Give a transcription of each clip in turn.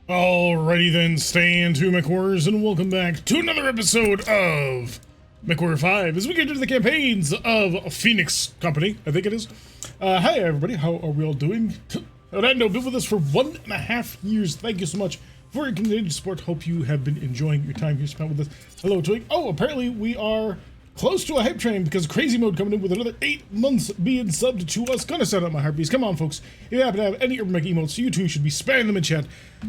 Alrighty then, stand to MechWarriors, and welcome back to another episode of MechWarrior 5 as we get into the campaigns of Phoenix Company, I think it is. Hi everybody, how are we all doing? Orlando, been with us for 1.5 years. Thank you so much for your continued support. Hope you have been enjoying your time here spent with us. Hello, Twig. Oh, apparently we are close to a hype train because Crazy Mode coming in with another 8 months being subbed to us. Gonna set up my heartbeats. Come on, folks. If you happen to have any Urban Mech emotes, you too should be spamming them in chat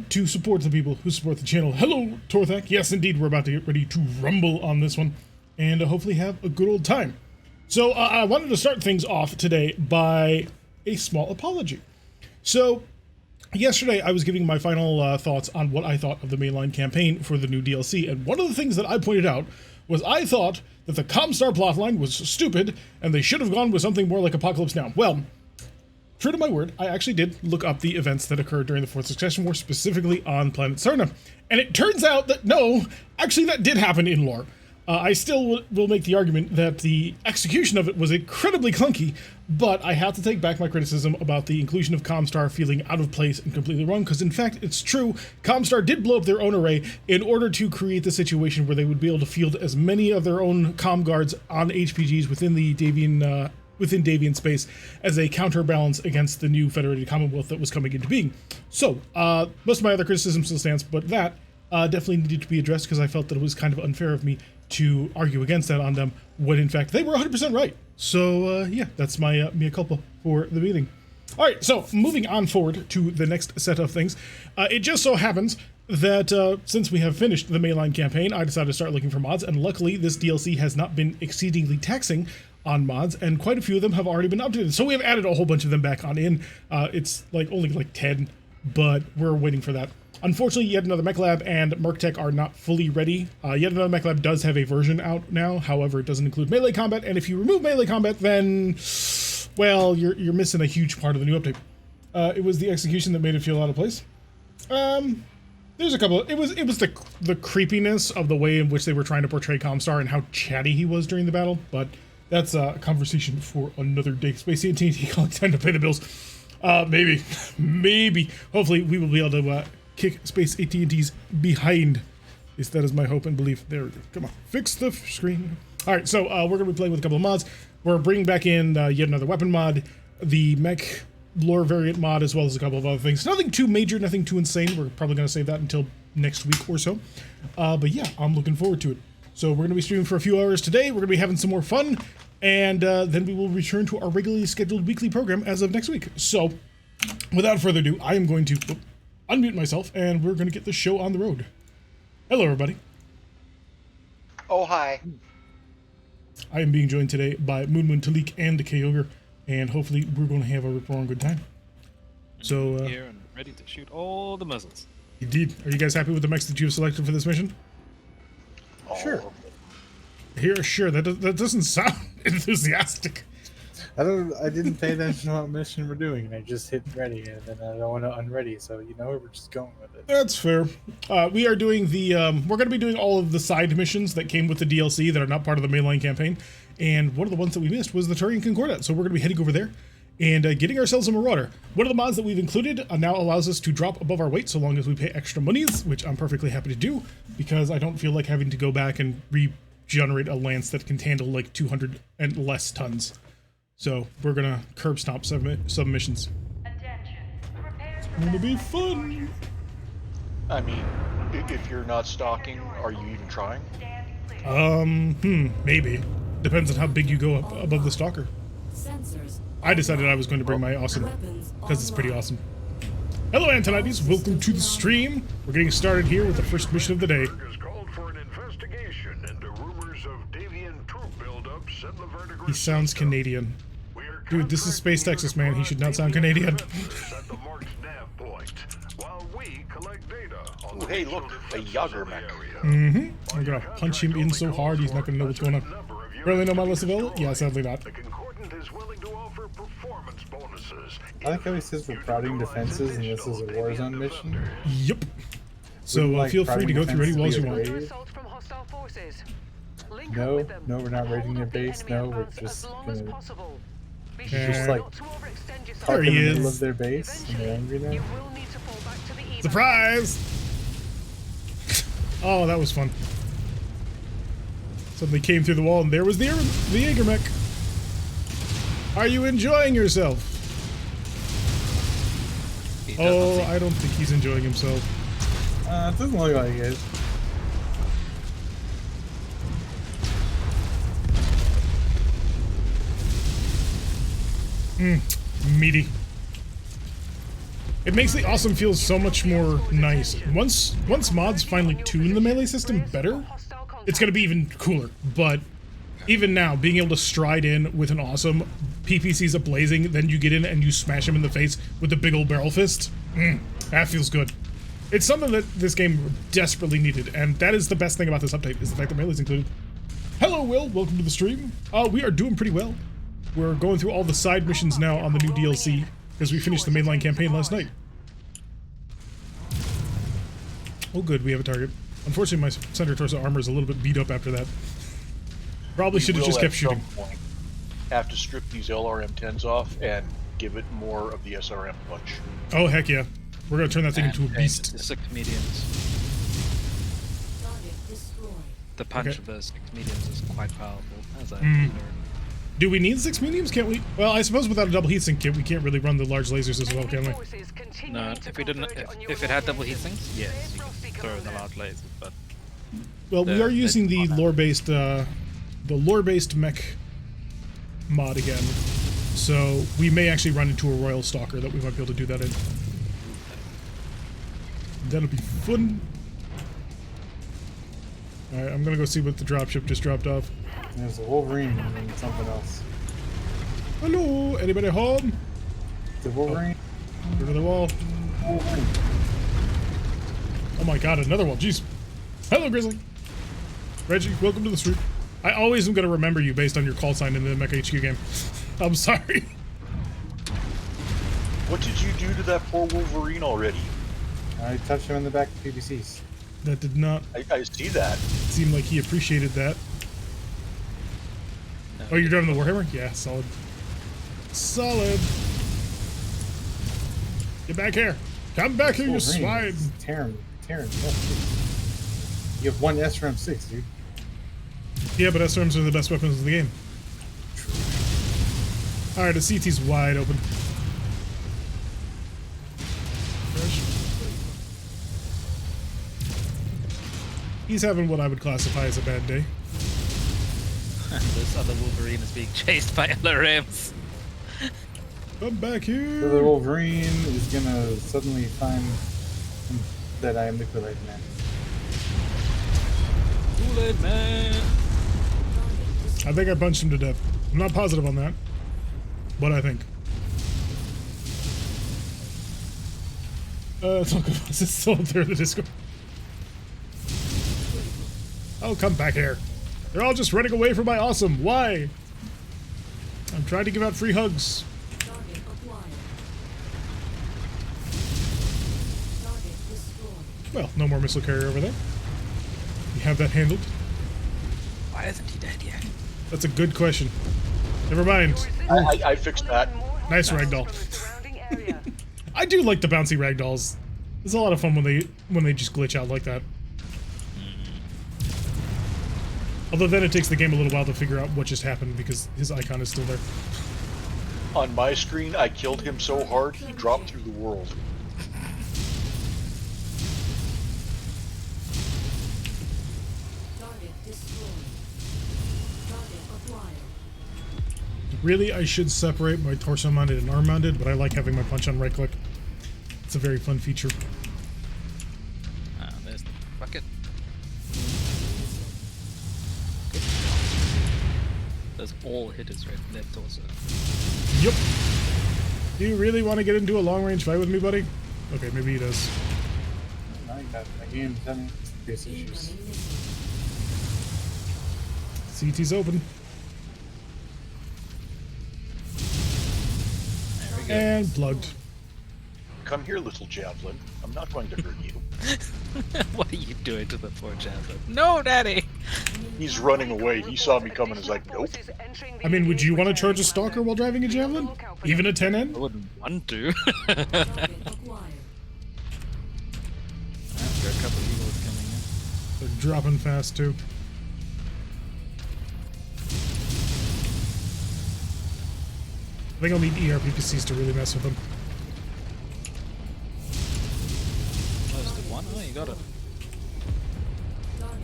to support the people who support the channel. Hello, Torthak. Yes, indeed, we're about to get ready to rumble on this one and hopefully have a good old time. So I wanted to start things off today by a small apology. So yesterday I was giving my final thoughts on what I thought of the mainline campaign for the new DLC, and one of the things that I pointed out was I thought that the Comstar plotline was stupid and they should have gone with something more like Apocalypse Now. Well, true to my word, I actually did look up the events that occurred during the Fourth Succession War, specifically on planet Cerna, and it turns out that no, actually that did happen in lore. I still will make the argument that the execution of it was incredibly clunky, but I have to take back my criticism about the inclusion of Comstar feeling out of place and completely wrong, because in fact, it's true, Comstar did blow up their own array in order to create the situation where they would be able to field as many of their own comm guards on HPGs within the Davian space as a counterbalance against the new Federated Commonwealth that was coming into being. So, most of my other criticism still stands, but that definitely needed to be addressed because I felt that it was kind of unfair of me to argue against that on them when in fact they were 100% right. So yeah, that's my mea culpa for the meeting. All right, so moving on forward to the next set of things. It just so happens that since we have finished the mainline campaign, I decided to start looking for mods, and luckily this DLC has not been exceedingly taxing on mods, and quite a few of them have already been updated. So we have added a whole bunch of them back on in. It's like only like 10, but we're waiting for that. Unfortunately, Yet Another Mech Lab and RogueTech are not fully ready. Yet Another Mech Lab does have a version out now, however, it doesn't include melee combat, and if you remove melee combat, then, well, you're missing a huge part of the new update. It was the execution that made it feel out of place. There's a couple. It was the creepiness of the way in which they were trying to portray Comstar and how chatty he was during the battle, but that's a conversation for another day. Spacey and TNT calling time to pay the bills. Maybe. Hopefully, we will be able to kick Space AT&T's behind. At least that is my hope and belief. There we go. Come on, fix the screen. All right, so we're going to be playing with a couple of mods. We're bringing back in Yet Another Weapon mod, the mech lore variant mod, as well as a couple of other things. Nothing too major, nothing too insane. We're probably going to save that until next week or so. But yeah, I'm looking forward to it. So we're going to be streaming for a few hours today. We're going to be having some more fun, and then we will return to our regularly scheduled weekly program as of next week. So without further ado, I am going to unmute myself, and we're going to get the show on the road. Hello, everybody. Oh, hi. I am being joined today by Moon, Talik, and the K-Ogre, and hopefully we're going to have a rip-roaring good time. So, here and ready to shoot all the muzzles. Indeed. Are you guys happy with the mechs that you've selected for this mission? Oh. Sure. Here, sure. That doesn't sound enthusiastic. I didn't pay attention to what mission we're doing, and I just hit ready, and then I don't want to unready, so you know, we're just going with it. That's fair. We are doing the, we're going to be doing all of the side missions that came with the DLC that are not part of the mainline campaign, and one of the ones that we missed was the Turian Concordat, so we're going to be heading over there and getting ourselves a Marauder. One of the mods that we've included now allows us to drop above our weight so long as we pay extra monies, which I'm perfectly happy to do, because I don't feel like having to go back and regenerate a lance that can handle like 200 and less tons. So we're gonna curb stomp some missions. It's gonna be fun. I mean, if you're not stalking, are you even trying? Maybe. Depends on how big you go up above the stalker. I decided I was going to bring my awesome, because it's pretty awesome. Hello, Antonides. Welcome to the stream. We're getting started here with the first mission of the day. He sounds Canadian. Dude, this is Space Texas, man. He should not sound Canadian. Ooh, hey, look, a Yager mech. I'm gonna punch him in so hard he's not gonna know what's going on. Really know my list available? Yeah, sadly not. I like how he says we're prodding defenses, and this is a Warzone mission. Yep. So Like feel free to go through any walls you want. No, we're not raiding their base. No, we're just gonna just like there park he in the middle is. of their base, and they're angry now. Surprise! Oh, that was fun. Suddenly came through the wall and there was the Jaeger mech. Are you enjoying yourself? Oh, I don't think he's enjoying himself. It doesn't look like it. Meaty. It makes the awesome feel so much more nice. Once mods finally tune the melee system better, it's gonna be even cooler. But even now, being able to stride in with an awesome PPC's ablazing, then you get in and you smash him in the face with the big old barrel fist, that feels good. It's something that this game desperately needed, and that is the best thing about this update, is the fact that melee's included. Hello, Will. Welcome to the stream. We are doing pretty well. We're going through all the side missions now on the new DLC, because we finished the mainline campaign last night. Oh good, we have a target. Unfortunately, my center torso armor is a little bit beat up after that. Probably should have just kept shooting. Have to strip these LRM-10s off and give it more of the SRM punch. Oh heck yeah. We're gonna turn that thing into a beast. The 6 mediums. The punch of those 6 mediums is quite powerful, as I learned. Do we need 6 mediums? Can't we? Well, I suppose without a double heatsink kit, we can't really run the large lasers as well, can we? No, if we didn't, if it had double heatsinks, yes, you could throw in the large lasers, but... Well, we are using the lore-based mech mod again, so we may actually run into a Royal Stalker that we might be able to do that in. That'll be fun. Alright, I'm gonna go see what the dropship just dropped off. There's a Wolverine and something else. Hello, anybody home? The Wolverine. Go to the wall. Wolverine. Oh my god, another wall. Jeez. Hello, Grizzly. Reggie, welcome to the stream. I always am going to remember you based on your call sign in the Mecha HQ game. I'm sorry. What did you do to that poor Wolverine already? I touched him in the back of PVCs. That did not I see that. seem like he appreciated that. Oh, you're driving the Warhammer? Yeah, solid. Solid. Get back here. Come back here, you swine. Tearing. You have one SRM-6, dude. Yeah, but SRMs are the best weapons in the game. Alright, the CT's wide open. Fresh. He's having what I would classify as a bad day. This other Wolverine is being chased by LRMs. Come back here. So the Wolverine is gonna suddenly find that I am the Kool-Aid Man. Kool-Aid Man. I think I punched him to death. I'm not positive on that, but I think. Talk about this. It's still up there in the Discord. Oh, come back here. They're all just running away from my awesome. Why? I'm trying to give out free hugs. Well, no more missile carrier over there. You have that handled. Why isn't he dead yet? That's a good question. Never mind. I fixed that. Nice ragdoll. I do like the bouncy ragdolls. It's a lot of fun when they just glitch out like that. Although then it takes the game a little while to figure out what just happened because his icon is still there. On my screen, I killed him so hard he dropped through the world. Really, I should separate my torso mounted and arm mounted, but I like having my punch on right click. It's a very fun feature. There's the bucket. Those all hitters right left also. Yep. Do you really want to get into a long range fight with me, buddy? Okay, maybe he does. I got my game's having serious issues. CT's open. There we go. And plugged. Come here, little javelin. I'm not going to hurt you. What are you doing to the poor javelin? No, Daddy! He's running away. He saw me coming. He's like, nope. I mean, would you want to charge a stalker while driving a javelin? Even a 10N? I wouldn't want to. dropping fast too. I think I'll need ERPPCs to really mess with them. There's the one. Oh, you got it.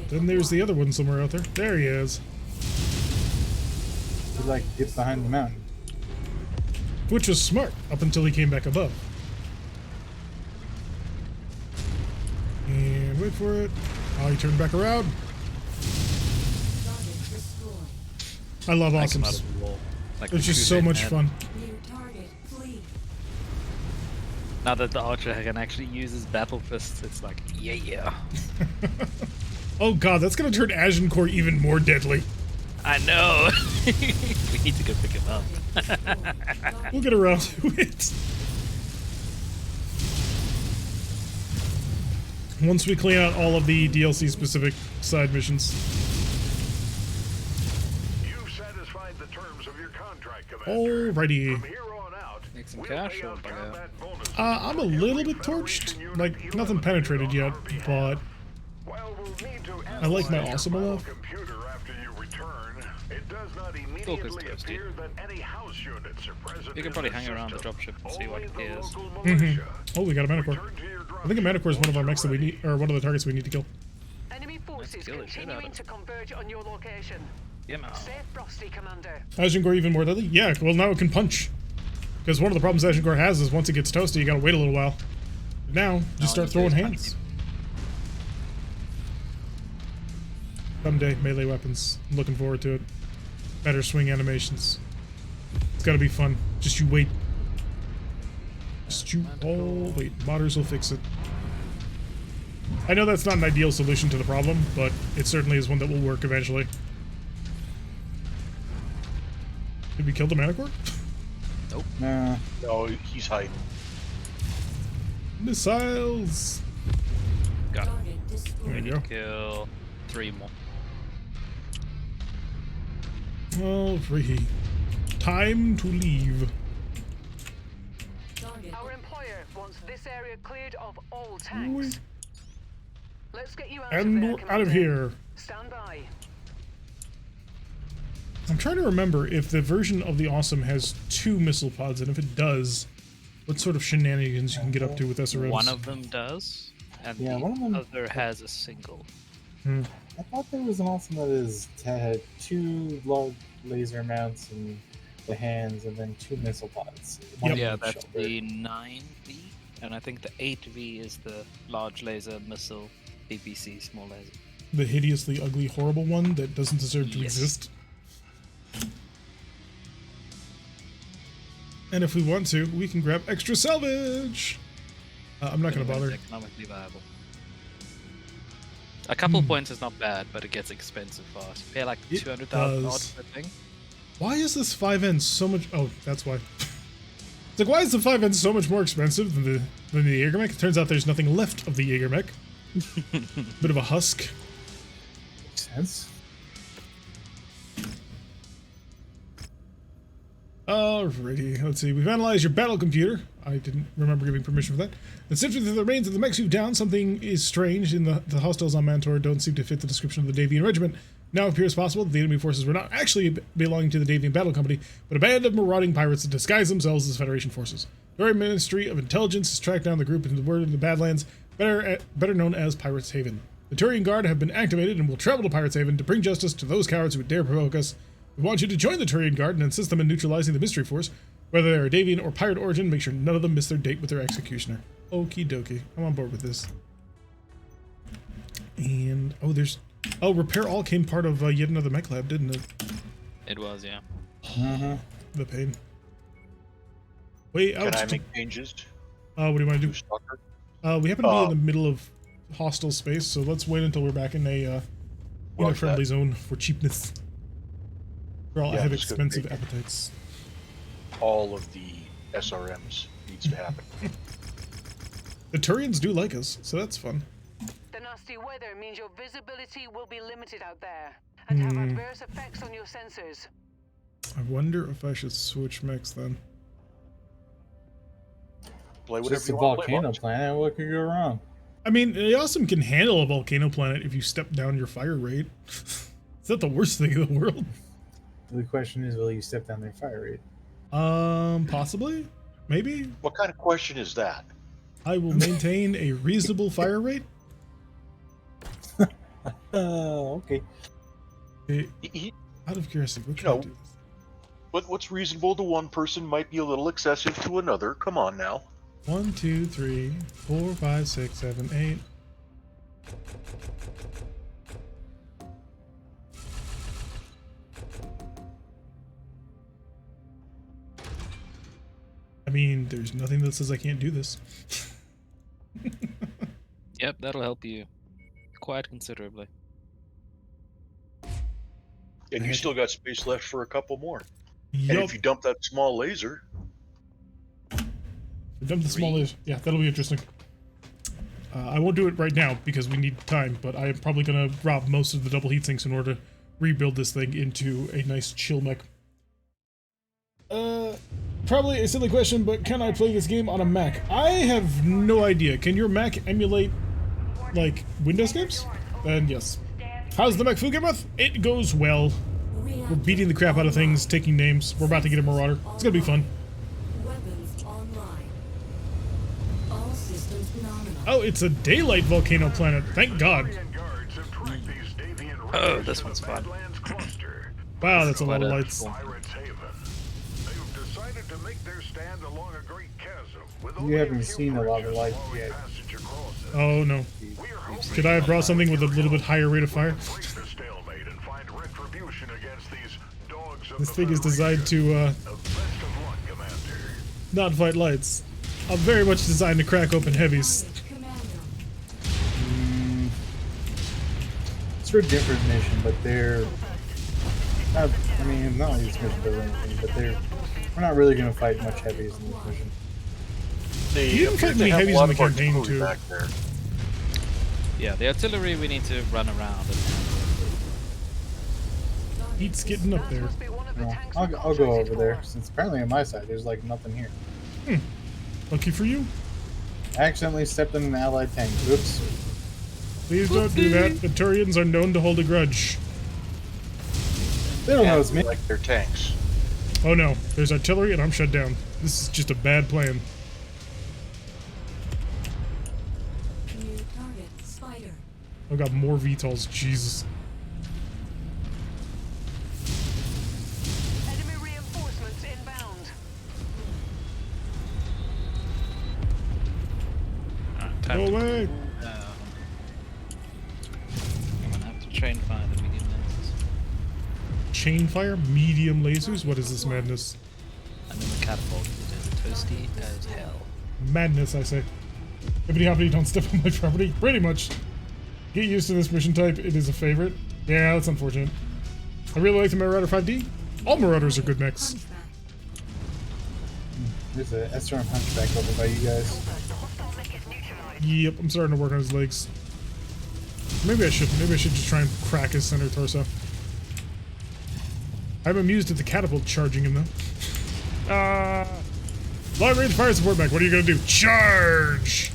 Then there's the other one somewhere out there. There he is. He like gets behind the mountain. Which was smart up until he came back above. And wait for it. Oh, he turned back around. I love awesomes. Like It's just so much fun. Now that the archer can actually use his battle fists, it's like, yeah. Oh god, that's gonna turn Agincourt even more deadly. I know. We need to go pick him up. We'll get around to it. Once we clean out all of the DLC specific side missions. You've satisfied the terms of your contract, Commander. Alrighty. From here on out, Make some we'll cash pay or out bugger? combat bonuses I'm a for little every bit torched. Federation unit Like, you nothing eliminate penetrated on yet, our behalf. but While we'll need to I like my analyze awesome your enough. computer after you return, it does not Still immediately toasty. appear that any house units are present. You can in probably the hang around the system. dropship and see what Only it the is. local militia. Oh, we got a Manicore. Return to your I think a Manicore is one of our mechs that we need, or one of the targets we need to kill. Enemy forces kill the shit out of continuing it. to converge on your location. Yeah, man. Safe Frosty, Commander. Agincourt even more deadly? Yeah, well now it can punch. Because one of the problems Agincourt has is once it gets toasty, you gotta wait a little while. But now, just start throwing hands. Someday, melee weapons. I'm looking forward to it. Better swing animations. It's gotta be fun. Just you wait. Just you all wait. Modders will fix it. I know that's not an ideal solution to the problem, but it certainly is one that will work eventually. Did we kill the Manicore? Nah. No, he's hiding. Missiles! Got it. There We you need go. to kill 3 more. Alrighty. Time to leave. Our employer wants this area cleared of all tanks. Let's get you out And of there, we're out of Commander. here. Stand by. I'm trying to remember if the version of the Awesome has 2 missile pods, and if it does, what sort of shenanigans you can get up to with SRMs. One of them does, and Yeah, one of the them- other has a single. I thought there was an awesome that had 2 large laser mounts and the hands, and then 2 missile pods. One Yeah, each that's shoulder. the 9V, and I think the 8V is the large laser missile DPC small laser. The hideously ugly, horrible one that doesn't deserve to Yes. exist. And if we want to, we can grab extra salvage! I'm not gonna When it's bother. economically viable. A couple points is not bad, but it gets expensive fast. You pay like It 200,000 odd does. per thing. Why is this 5N so much... Oh, that's why. It's like, why is the 5N so much more expensive than the Jaeger mech? It turns out there's nothing left of the Jaeger mech. Bit of a husk. Makes sense. Alrighty, let's see. We've analyzed your battle computer. I didn't remember giving permission for that. And sifting through the remains of the mechs you've down, something is strange. In the hostiles on Mantor don't seem to fit the description of the Davian regiment. Now it appears possible that the enemy forces were not actually belonging to the Davian Battle Company, but a band of marauding pirates that disguise themselves as Federation forces. The Royal Ministry of Intelligence has tracked down the group into the word of the Badlands, better known as Pirates Haven. The Turian Guard have been activated and will travel to Pirates Haven to bring justice to those cowards who would dare provoke us. We want you to join the Turian Guard and assist them in neutralizing the Mystery Force. Whether they're Davian or pirate origin, make sure none of them miss their date with their executioner. Okie dokie. I'm on board with this. And, oh, there's... Oh, Repair All came part of yet another mech lab, didn't it? It was, yeah. The pain. Wait, Can I ouch. make changes? What do you want to to do? Stalker? We happen to be in the middle of hostile space, so let's wait until we're back in a Roger friendly that. zone for cheapness. For all Yeah, have that's good. expensive appetites. All of the SRMs needs to happen. The Turians do like us, so that's fun. The nasty weather means your visibility will be limited out there and have adverse effects on your sensors. I wonder if I should switch mechs then. Play whatever Just a you want to play, volcano Mark. planet. What could go wrong? I mean, the Awesome can handle a volcano planet if you step down your fire rate. It's not the worst thing in the world. The question is, will you step down their fire rate? Possibly? Maybe? What kind of question is that? I will maintain a reasonable fire rate. Okay. Out of curiosity, what You can I know, do this? What's reasonable to one person might be a little excessive to another. Come on now. 1, 2, 3, 4, 5, 6, 7, 8. I mean, there's nothing that says I can't do this. Yep, that'll help you quite considerably. And you still got space left for a couple more. And Yup. if you dump that small laser, Dump the small laser. Yeah, that'll be interesting. I won't do it right now because we need time, but I'm probably going to rob most of the double heat sinks in order to rebuild this thing into a nice chill mech. Probably a silly question, but can I play this game on a Mac? I have no idea. Can your Mac emulate, like, Windows games? Then yes. How's the mech food game with? It goes well. We're beating the crap out of things, taking names. We're about to get a Marauder. It's gonna be fun. Weapons online. All systems nominal. Oh, it's a daylight volcano planet. Thank God. Civilian guards have tracked these deviant Oh, raiders this to the one's fun. Badlands cluster. Wow, that's a lot Quite of a lights. cool- Pirates Haven. They've decided to make their stand along a great chasm with You only haven't a few seen a lot of bridges light allowing yet. passage across it. Oh no. We are hoping Should I have brought something with a little bit higher rate of fire? break the stalemate and find retribution against these dogs of This the thing is designed Federation. to Best of luck, Commander. not fight lights. I'm very much designed to crack open heavies. Commando. It's for a different mission, but they're not. I mean, not like this mission does anything, but we're not really gonna fight much heavies in this mission. they You didn't appear fight to many have a heavies lot in the of campaign, artillery too. back there. Yeah, the artillery we need to run around and Heat's getting up there. Must be one of the Well, tanks I'll we go over contracted there for. since apparently on my side there's like nothing here. Lucky for you. I accidentally stepped in an allied tank. Oops. Please don't do that. The Turians are known to hold a grudge. They don't know it's And me. like their tanks. Oh no, there's artillery and I'm shut down. This is just a bad plan. New target. Spider. I've got more VTOLs. Jesus. Enemy reinforcements inbound. time Go to away. cool down. I'm gonna have to train fire the medium lasers. Chain fire, medium lasers. What is this madness? And then the catapult it is toasty as hell. Madness, I say. Hippity hoppity, don't step on my property. Pretty much. Get used to this mission type. It is a favorite. Yeah, that's unfortunate. I really like the Marauder 5D. All Marauders are good mechs. Hunchback. There's a SRM Hunchback over by you guys. Yep, I'm starting to work on his legs. Maybe I shouldn't. Maybe I should just try and crack his center torso. I'm amused at the catapult charging him, though. Long range fire support mech. What are you gonna do? Charge!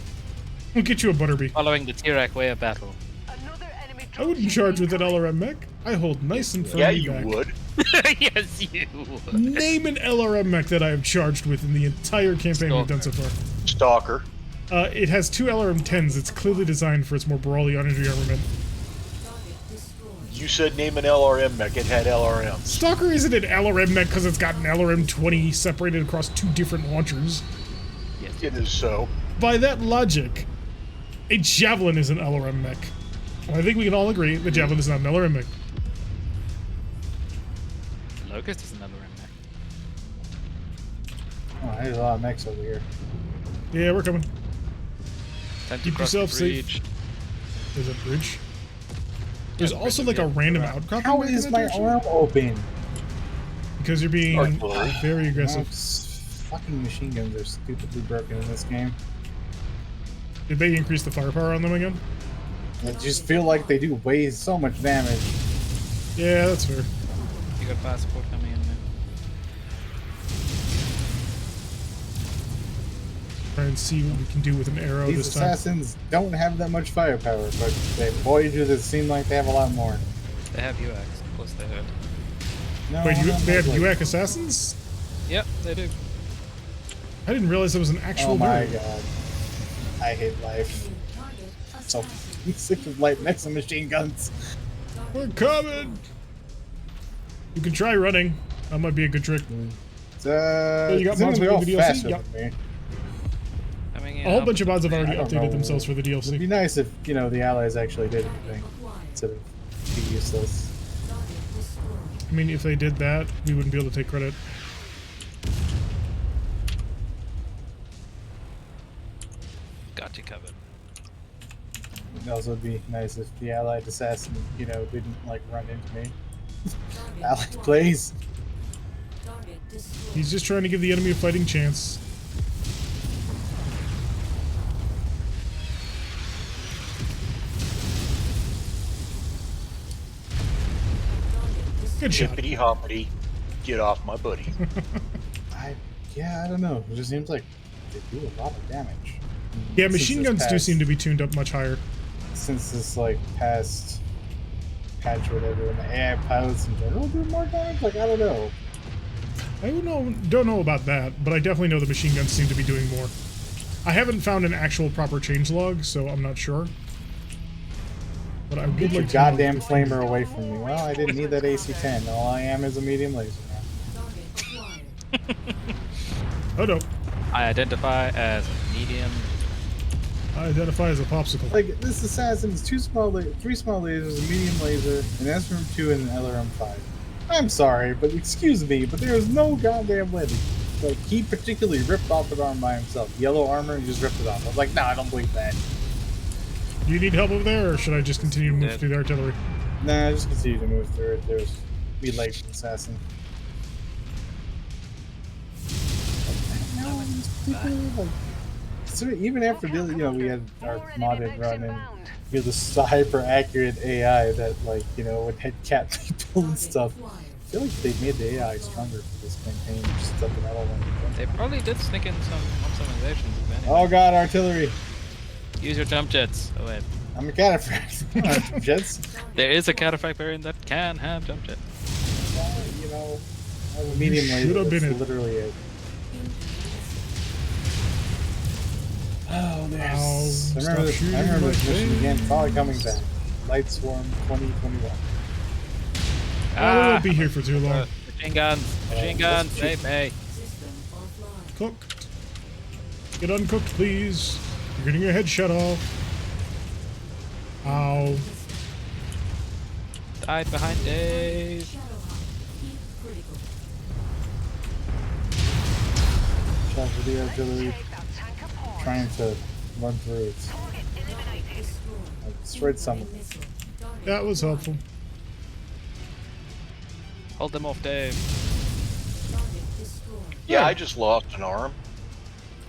We'll get you a Butterby. Following the Tirak way of battle. Another enemy I wouldn't dropship charge with an incoming. LRM mech. I hold nice and firm. Yeah, you back. would. Yes, you would. Name an LRM mech that I have charged with in the entire campaign we've done so far. Stalker. It has two LRM-10s. It's clearly designed for its more brawly energy armament. Target destroyed. You said name an LRM mech. It had LRMs. Stalker isn't an LRM mech because it's got an LRM-20 separated across two different launchers. It is so. By that logic, a Javelin is an LRM mech. And I think we can all agree the Javelin is not an LRM mech. Locust is another mech. Oh, there's a lot of mechs over here. Yeah, we're coming. Time to Keep cross the yourself safe. bridge. There's a bridge. There's Yeah, also bridge like a will be random around. outcropping How mech in is that my direction. arm open? Because you're being Artillery. very aggressive. Fucking machine guns are stupidly broken in this game. Did they increase the firepower on them again? I just feel like they do way so much damage. Yeah, that's fair. You got fire support coming in there. Trying and see what we can do with an arrow These this time. assassins don't have that much firepower, but they Voyagers that seem like they have a lot more. They have UX. Of course they have. No, Wait, not they have like- UAC assassins? Yep, they do. I didn't realize it was an actual Oh my nerd. god. I hate life. Target So assassin. sick of life next to machine guns. We're coming! You can try running. That might be a good trick. You got mods all with the DLC? faster Yep. than me. Coming in A whole up bunch of with mods have already I don't updated know. themselves for the It'd be DLC. nice if, the Allies actually did anything Acquired. instead of be useless. Target destroyed. I mean, if they did that, we wouldn't be able to take credit. Got you covered. It'd also be nice if the Allied assassin, didn't like run into me. Target Allied, destroyed. please. Target destroyed. He's just trying to give the enemy a fighting chance. Target destroyed. Good shot. Hippity hoppity, get off my buddy. I don't know. It just seems like they do a lot of damage. Yeah, Since machine this guns do past- seem to be tuned up much higher. Since this past patch or whatever, and the AI pilots in general do more damage. I don't know. I don't know about that, but I definitely know the machine guns seem to be doing more. I haven't found an actual proper changelog, so I'm not sure. But I would Get your like to know. goddamn flamer away from me. Well, I didn't need that AC-10. All I am is a medium laser now. Target acquired. Oh no, I identify as medium. I identify as a popsicle. Like, this assassin's three small lasers, a medium laser, an SRM-2, and an LRM-5. I'm sorry, but excuse me, but there is no goddamn way. Like, he particularly ripped off an arm by himself. Yellow armor, and just ripped it off. I was like, no, I don't believe that. Do you need help over there, or should I just continue to move Dead. through the artillery? Nah, just continue to move through it. There's be late for assassin. No, it's particularly, like, so even after we had our modded run and this hyper accurate AI that would head cap people and stuff. I feel like they made the AI stronger for this campaign. Just stuff another one. They probably did sneak in some optimizations. If Oh anything. god, artillery! Use your jump jets. Oh wait. I'm a cataphract. Jets. There is a cataphract variant that can have jump jets. I have a medium laser. should have been That's it. literally it. Oh, there's. Ow, I stop remember shooting this my mission face. again. Probably coming back. Light Swarm 2021. I won't be here for too long. Machine guns. Machine guns. Save me. System offline. Cooked. Get uncooked, please. You're getting your head shut off. Ow. Died behind Dave. Shadow Hawk. Heat critical. Shot for the artillery. Trying to run through it. Destroyed. I destroyed some of them. Missile. Target That was helpful. Hold them off, Dave. target destroyed. Yeah, I just lost an arm,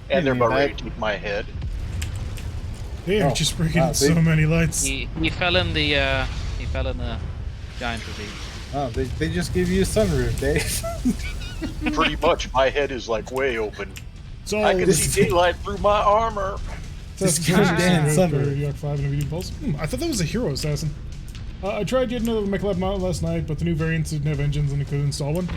and they're about ready to take my head. They are Oh, just breaking wow, so they- many lights. He fell in the giant ravine. Oh, they just gave you a sunroof, Dave. Pretty much, my head is way open. It's all I can this see daylight through my armor. This That's goddamn for sunroof. Yak 5 and a medium pulse. I thought that was a hero assassin. I tried yet another MechLab mount last night, but the new variants didn't have engines and I couldn't install one.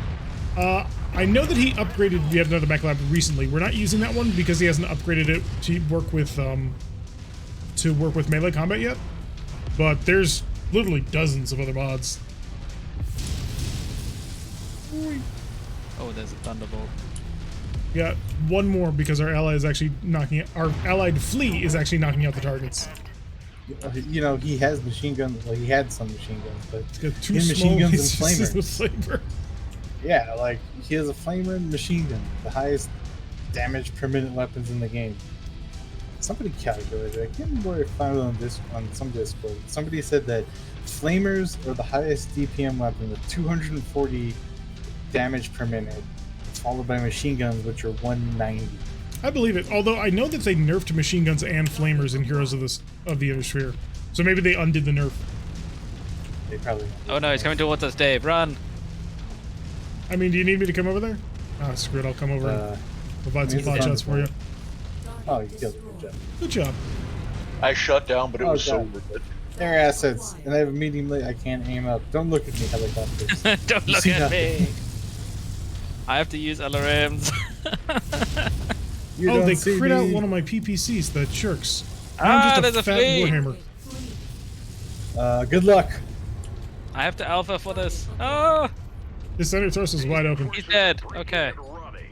I know that he upgraded yet another MechLab recently. We're not using that one because he hasn't upgraded it to work with melee combat yet. But there's literally dozens of other mods. Oh, there's a thunderbolt. We got one more because our ally is actually our allied fleet is actually knocking out the targets. He has machine guns. Well, he had some machine guns, but He's got two he has small machine guns lasers and with flamers. flavor. Yeah, he has a flamer and machine gun, the highest damage per minute weapons in the game. Somebody calculated. I can't remember where I found it on some Discord. Somebody said that flamers are the highest DPM weapon with 240 damage per minute, followed by machine guns, which are 190. I believe it. Although I know that they nerfed machine guns and flamers in Heroes of the Inner Sphere, so maybe they undid the nerf. They probably. Oh no, he's coming towards us, Dave. Run! I mean, do you need me to come over there? Ah, screw it. I'll come over and provide some here's the pot shots for you. Thunderbolt. Oh, you killed it. Good job. Good job. I shut down, but it Oh, was so God. worth it. Air assets, and I have a medium late. I can't aim up. Don't look at me, helicopters. Don't You look see at nothing. me. I have to use LRMs. You Oh, don't they see crit out me. one of my PPCs, the jerks. Ah, I'm there's just a a fat flea. warhammer. Good luck. I have to alpha for this. Oh, This center torso is wide open. he's dead. Okay. Running.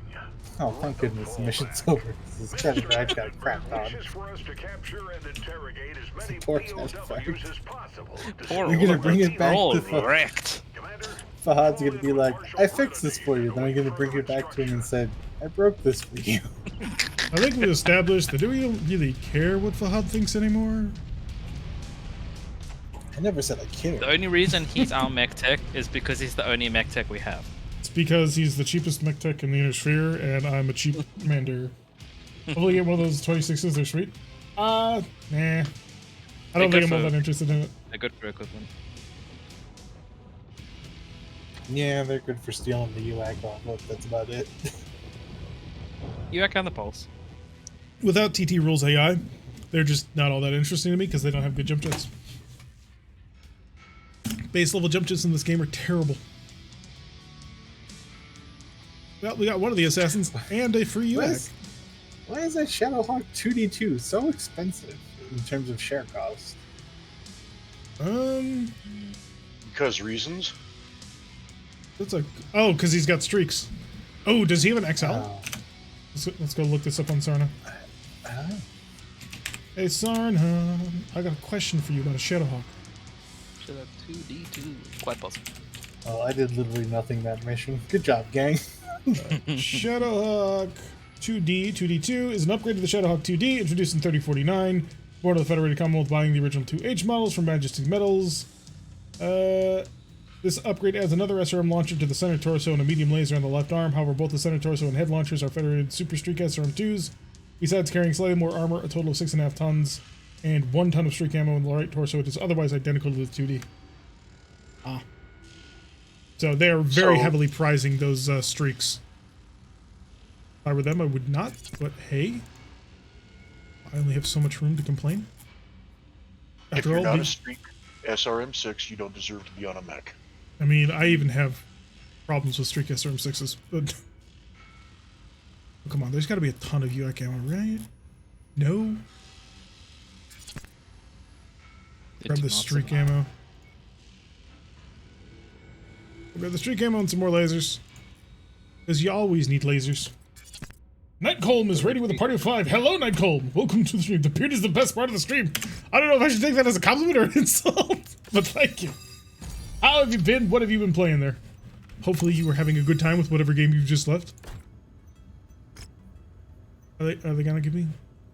Oh, thank goodness the mission's over. This is kind of I got crapped on. Wishes for us to capture and interrogate as many Poor POWs Catfight. as possible. Poor You're gonna bring it back Roll to fuck. wrecked. Commander, Fahad's gonna be like, I fixed this for you. Then I'm gonna bring it back to him and said, I broke this for you. I think we established that we don't really care what Fahad thinks anymore. I never said I cared. The only reason he's our mech tech is because he's the only mech tech we have. It's because he's the cheapest mech tech in the inner sphere, and I'm a cheap commander. Hopefully get one of those 26s, they're sweet. Nah. I don't think I'm all that interested in it. They're good for equipment. Yeah, they're good for stealing the UAC off. Look, that's about it. You back on the pulse. Without TT Rules AI, they're just not all that interesting to me because they don't have good jump jets. Base level jump jets in this game are terrible. Well, we got one of the assassins and a free UAC. Why is that Shadowhawk 2D2 so expensive in terms of share cost? Because reasons. That's a because he's got streaks. Oh, does he have an XL? Oh. Let's go look this up on Sarna. Hey Sarna, I got a question for you about a Shadowhawk. Should have 2D2. Quite possible. Oh, I did literally nothing that mission. Good job, gang. Shadowhawk 2D2 is an upgrade to the Shadowhawk 2D introduced in 3049. Born of the Federated Commonwealth buying the original 2H models from Majestic Metals. This upgrade adds another SRM launcher to the center torso and a medium laser on the left arm. However, both the center torso and head launchers are Federated Super Streak SRM2s. Besides carrying slightly more armor, a total of 6.5 tons, and 1 ton of streak ammo in the right torso, it is otherwise identical to the 2D. So they are very heavily prizing those streaks. If I were them, I would not, but hey. I only have so much room to complain. If After you're all, not a streak SRM6, you don't deserve to be on a mech. I mean, I even have problems with streak SRM6s, but... Oh, come on, there's got to be a ton of UAC ammo, right? No? Grab the streak ammo. We'll grab the streak ammo and some more lasers. Because you always need lasers. Nightcolm is ready with a party of 5. Hello, Nightcolm! Welcome to the stream. The beard is the best part of the stream. I don't know if I should take that as a compliment or an insult, but thank you. How have you been? What have you been playing there? Hopefully you were having a good time with whatever game you've just left. Are they gonna give me?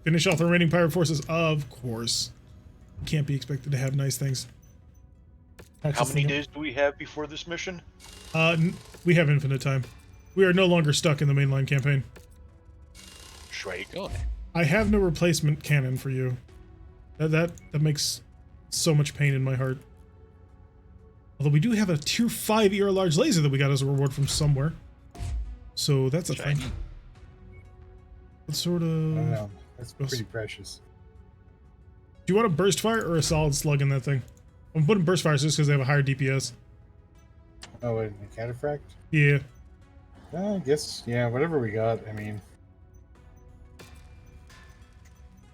Finish off the remaining pirate forces? Of course. Can't be expected to have nice things. How many days do we have before this mission? We have infinite time. We are no longer stuck in the mainline campaign. Shrike. Go ahead. I have no replacement cannon for you. That makes so much pain in my heart. Although we do have a tier 5 ER large laser that we got as a reward from somewhere. So that's a thing. What sort of... I don't know. That's pretty precious. Do you want a burst fire or a solid slug in that thing? I'm putting burst fires just because they have a higher DPS. Oh, wait, the cataphract? Yeah. I guess, yeah, whatever we got, I mean...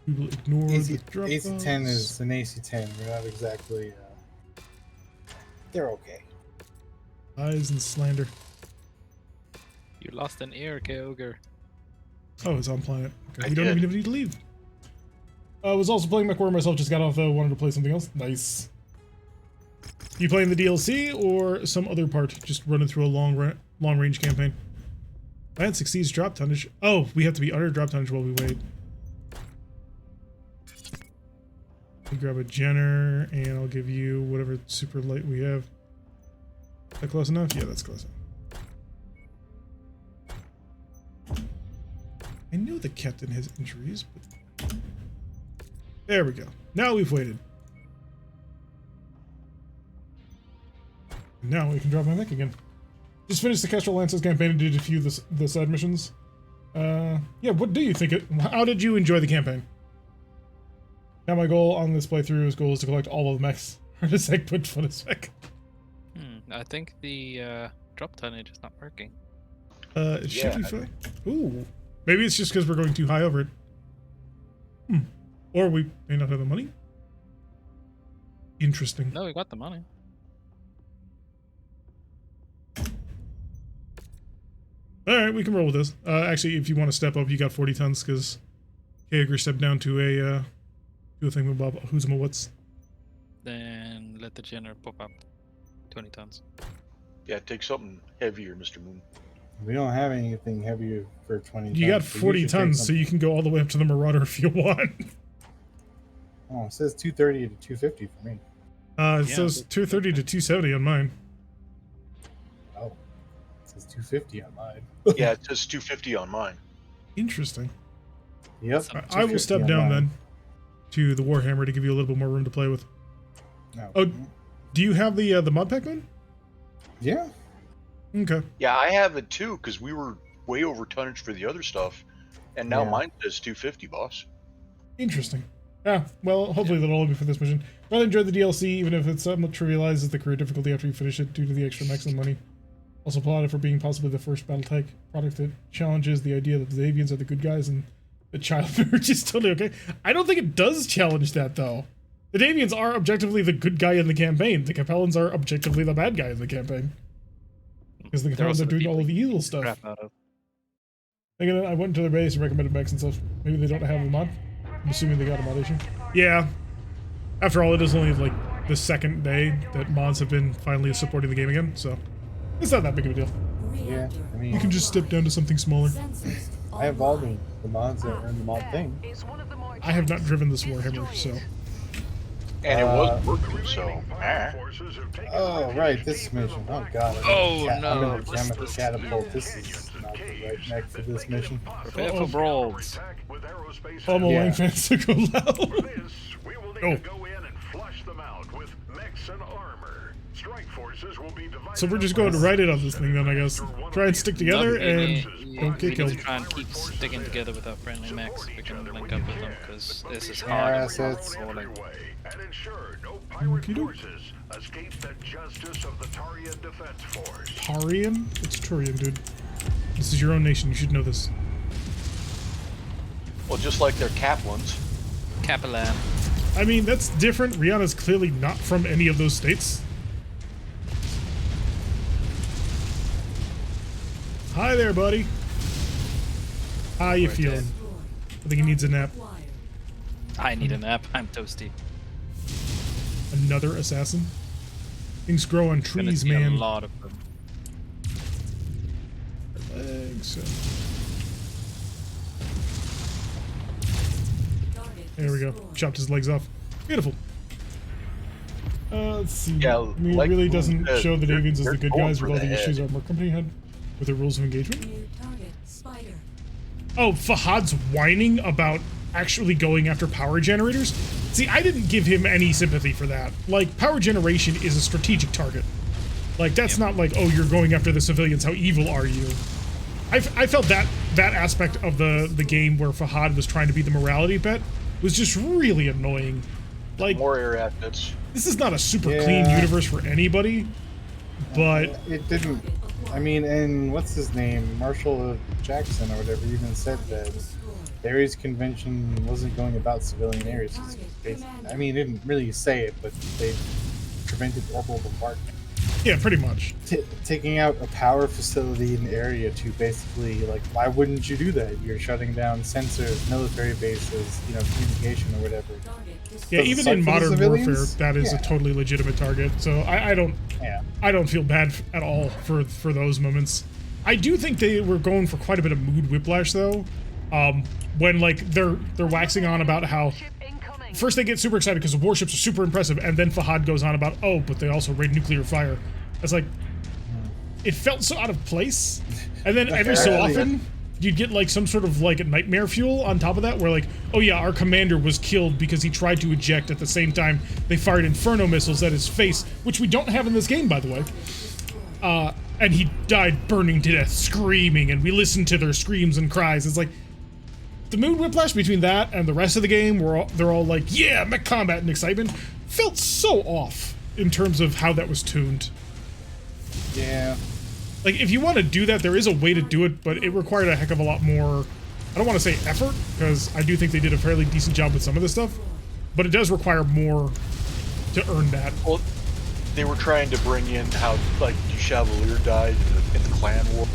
People ignore the drop AC-10 is an AC-10. We're not exactly... they're okay. Lies and slander. You lost an ear, K-Ogre. Oh, it's on planet. Okay. I We don't did. even need to leave. I was also playing MechWarrior myself, just got off though, wanted to play something else. Nice. You playing the DLC or some other part? Just running through a long range campaign. Land succeeds drop tonnage. Oh, we have to be under drop tonnage while we wait. You grab a Jenner, and I'll give you whatever super light we have. Is that close enough? Yeah, that's close enough. I know the captain has injuries, but... There we go. Now we've waited. Now we can drop my mech again. Just finished the Kestrel Lances campaign and did a few the side missions. Yeah, what do you think? How did you enjoy the campaign? Now my goal on this playthrough's goal is to collect all of the mechs. Artisec put for the spec. I think the drop tonnage is not working. It should be Yeah. fine. Ooh. Maybe it's just because we're going too high over it. Or we may not have the money. Interesting. No, we got the money. Alright, we can roll with this. Actually, if you want to step up, you got 40 tons, because Kager stepped down to a thing with Bob. Who's my what's? Then let the general pop up. 20 tons. Yeah, take something heavier, Mr. Moon. We don't have anything heavier for 20 You got tons, so 40 should take tons, so something. you can go all the way up to the Marauder if you want. Oh, it says 230 to 250 for me. It Yeah. says 230 to 270 on mine. Oh, it says 250 on mine. Yeah, it says 250 on mine. Interesting. Yep. I will step 250 on down mine. then to the Warhammer to give you a little bit more room to play with. No. Oh, do you have the mod pack then? Yeah. Okay. Yeah, I have it too, because we were way over tonnage for the other stuff. And now Yeah. mine says 250, boss. Interesting. Yeah, well, hopefully that'll all be for this mission. Rather enjoy the DLC, even if it somewhat trivializes the career difficulty after you finish it due to the extra mechs and money. Also applauded for being possibly the first Battletech product that challenges the idea that the Avians are the good guys and the child marriage is totally okay. I don't think it does challenge that, though. The Davians are objectively the good guy in the campaign. The Capellans are objectively the bad guy in the campaign. Because the They're Capellans also are the doing people all of the you evil stuff. crap out of. Again, I went to their base and recommended mechs and stuff. Maybe they don't have a mod. I'm assuming they got a mod issue. Yeah. After all, it is only like the second day that mods have been finally supporting the game again, so it's not that big of a deal. Yeah. I mean, You can just step down to something smaller. Sensors I have all the mods that are in the mod thing. It's one of the more I have not driven this Warhammer, so And it was working, so. Power forces have taken Oh, refuge right, this deep mission. in Oh, the God. Oh, I'm no. in the chemical catapult. This is not the right mech for this mission. Prepare for brawls. Pommel Yeah. Lang fans to go loud. For this, we will need Oh. to go in and flush them out with mechs and armor. Strike forces will be divided. So we're just up going to by write it on this thing then, I guess. Try and stick together and don't get we need killed. to try and keep sticking together with our friendly mechs. We can link up with them because this is Yeah, hard. so it's- every way and ensure no pirate Okey-doke. forces escape the justice of the Tarian Defense Force. Tarian? It's Turian, dude. This is your own nation, you should know this. Well, just like their Caplans. Capellan. I mean, that's different. Rihanna's clearly not from any of those states. Hi there, buddy. How you feeling? I think he needs a nap. acquired. I need a nap. I'm toasty. Another assassin? Things grow on Gonna trees, see man. a lot of them. Thanks. Target There we go. destroyed. Chopped his legs off. Beautiful. Let's see. Yeah, I mean, like it really Boone doesn't said, show the they're- Davians as they're the good going guys for with all the the head. issues our company had with their rules of engagement. New target spider. Oh, Fahad's whining about actually going after power generators? See, I didn't give him any sympathy for that. Like, power generation is a strategic target. Like, that's not like, oh, you're going after the civilians, how evil are you? I felt that aspect of the game where Fahad was trying to be the morality bet was just really annoying. Like, More air assets. this is not a super Yeah. clean universe for anybody, but It didn't. I mean, and what's his name? Marshall Jackson or whatever even said that Ares Convention wasn't going about civilian areas. It's basically, I mean, it didn't really say it, but they prevented orbital bombardment. yeah, pretty much. Taking out a power facility in the area to basically, like, why wouldn't you do that? You're shutting down sensors, military bases, communication or whatever. Target destroyed. Yeah, Does it even suck in for the modern warfare, civilians? that is a Yeah. totally legitimate target. So I don't Yeah. I don't feel bad at all for those moments. I do think they were going for quite a bit of mood whiplash though. When like they're waxing on about how ship incoming. first they get super excited because the warships are super impressive, and then Fahad goes on about, oh, but they also raid nuclear fire. It's like, it felt so out of place. And then every so often, you'd get like some sort of like nightmare fuel on top of that, where like, oh yeah, our commander was killed because he tried to eject at the same time they fired inferno missiles at his face, which we don't have in this game, by the way. and he died burning to death, screaming, and we listened to their screams and cries. It's like, the mood whiplash between that and the rest of the game, where they're all like, yeah, mech combat and excitement, felt so off in terms of how that was tuned. Yeah. Like, if you want to do that, there is a way to do it, but it required a heck of a lot more, I don't want to say effort, because I do think they did a fairly decent job with some of this stuff, but it does require more to earn that. Well, they were trying to bring in how, like, Du Chevalier died in the Clan War,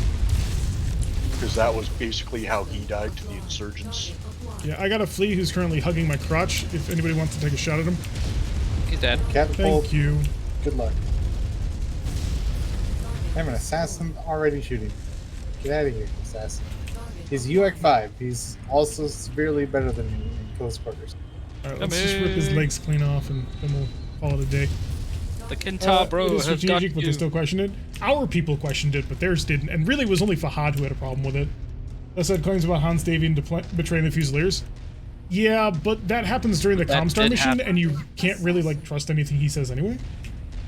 because that was basically how he died to the insurgents. Yeah, I got a flea who's currently hugging my crotch, if anybody wants to take a shot at him. He's dead. Catapult. Thank you. Good luck. I'm an assassin already shooting. Get out of here, assassin. He's UX 5. He's also severely better than me in close quarters. Alright, let's just rip his legs clean off and then we'll call it a day. The Kintar bro It is has got strategic, but they you. still questioned it. Our people questioned it, but theirs didn't. And really, it was only Fahad who had a problem with it. That said, claims about Hans Davian betraying the Fusiliers. Yeah, but that happens during the That Comstar did mission, happen. and you can't really like trust anything he says anyway.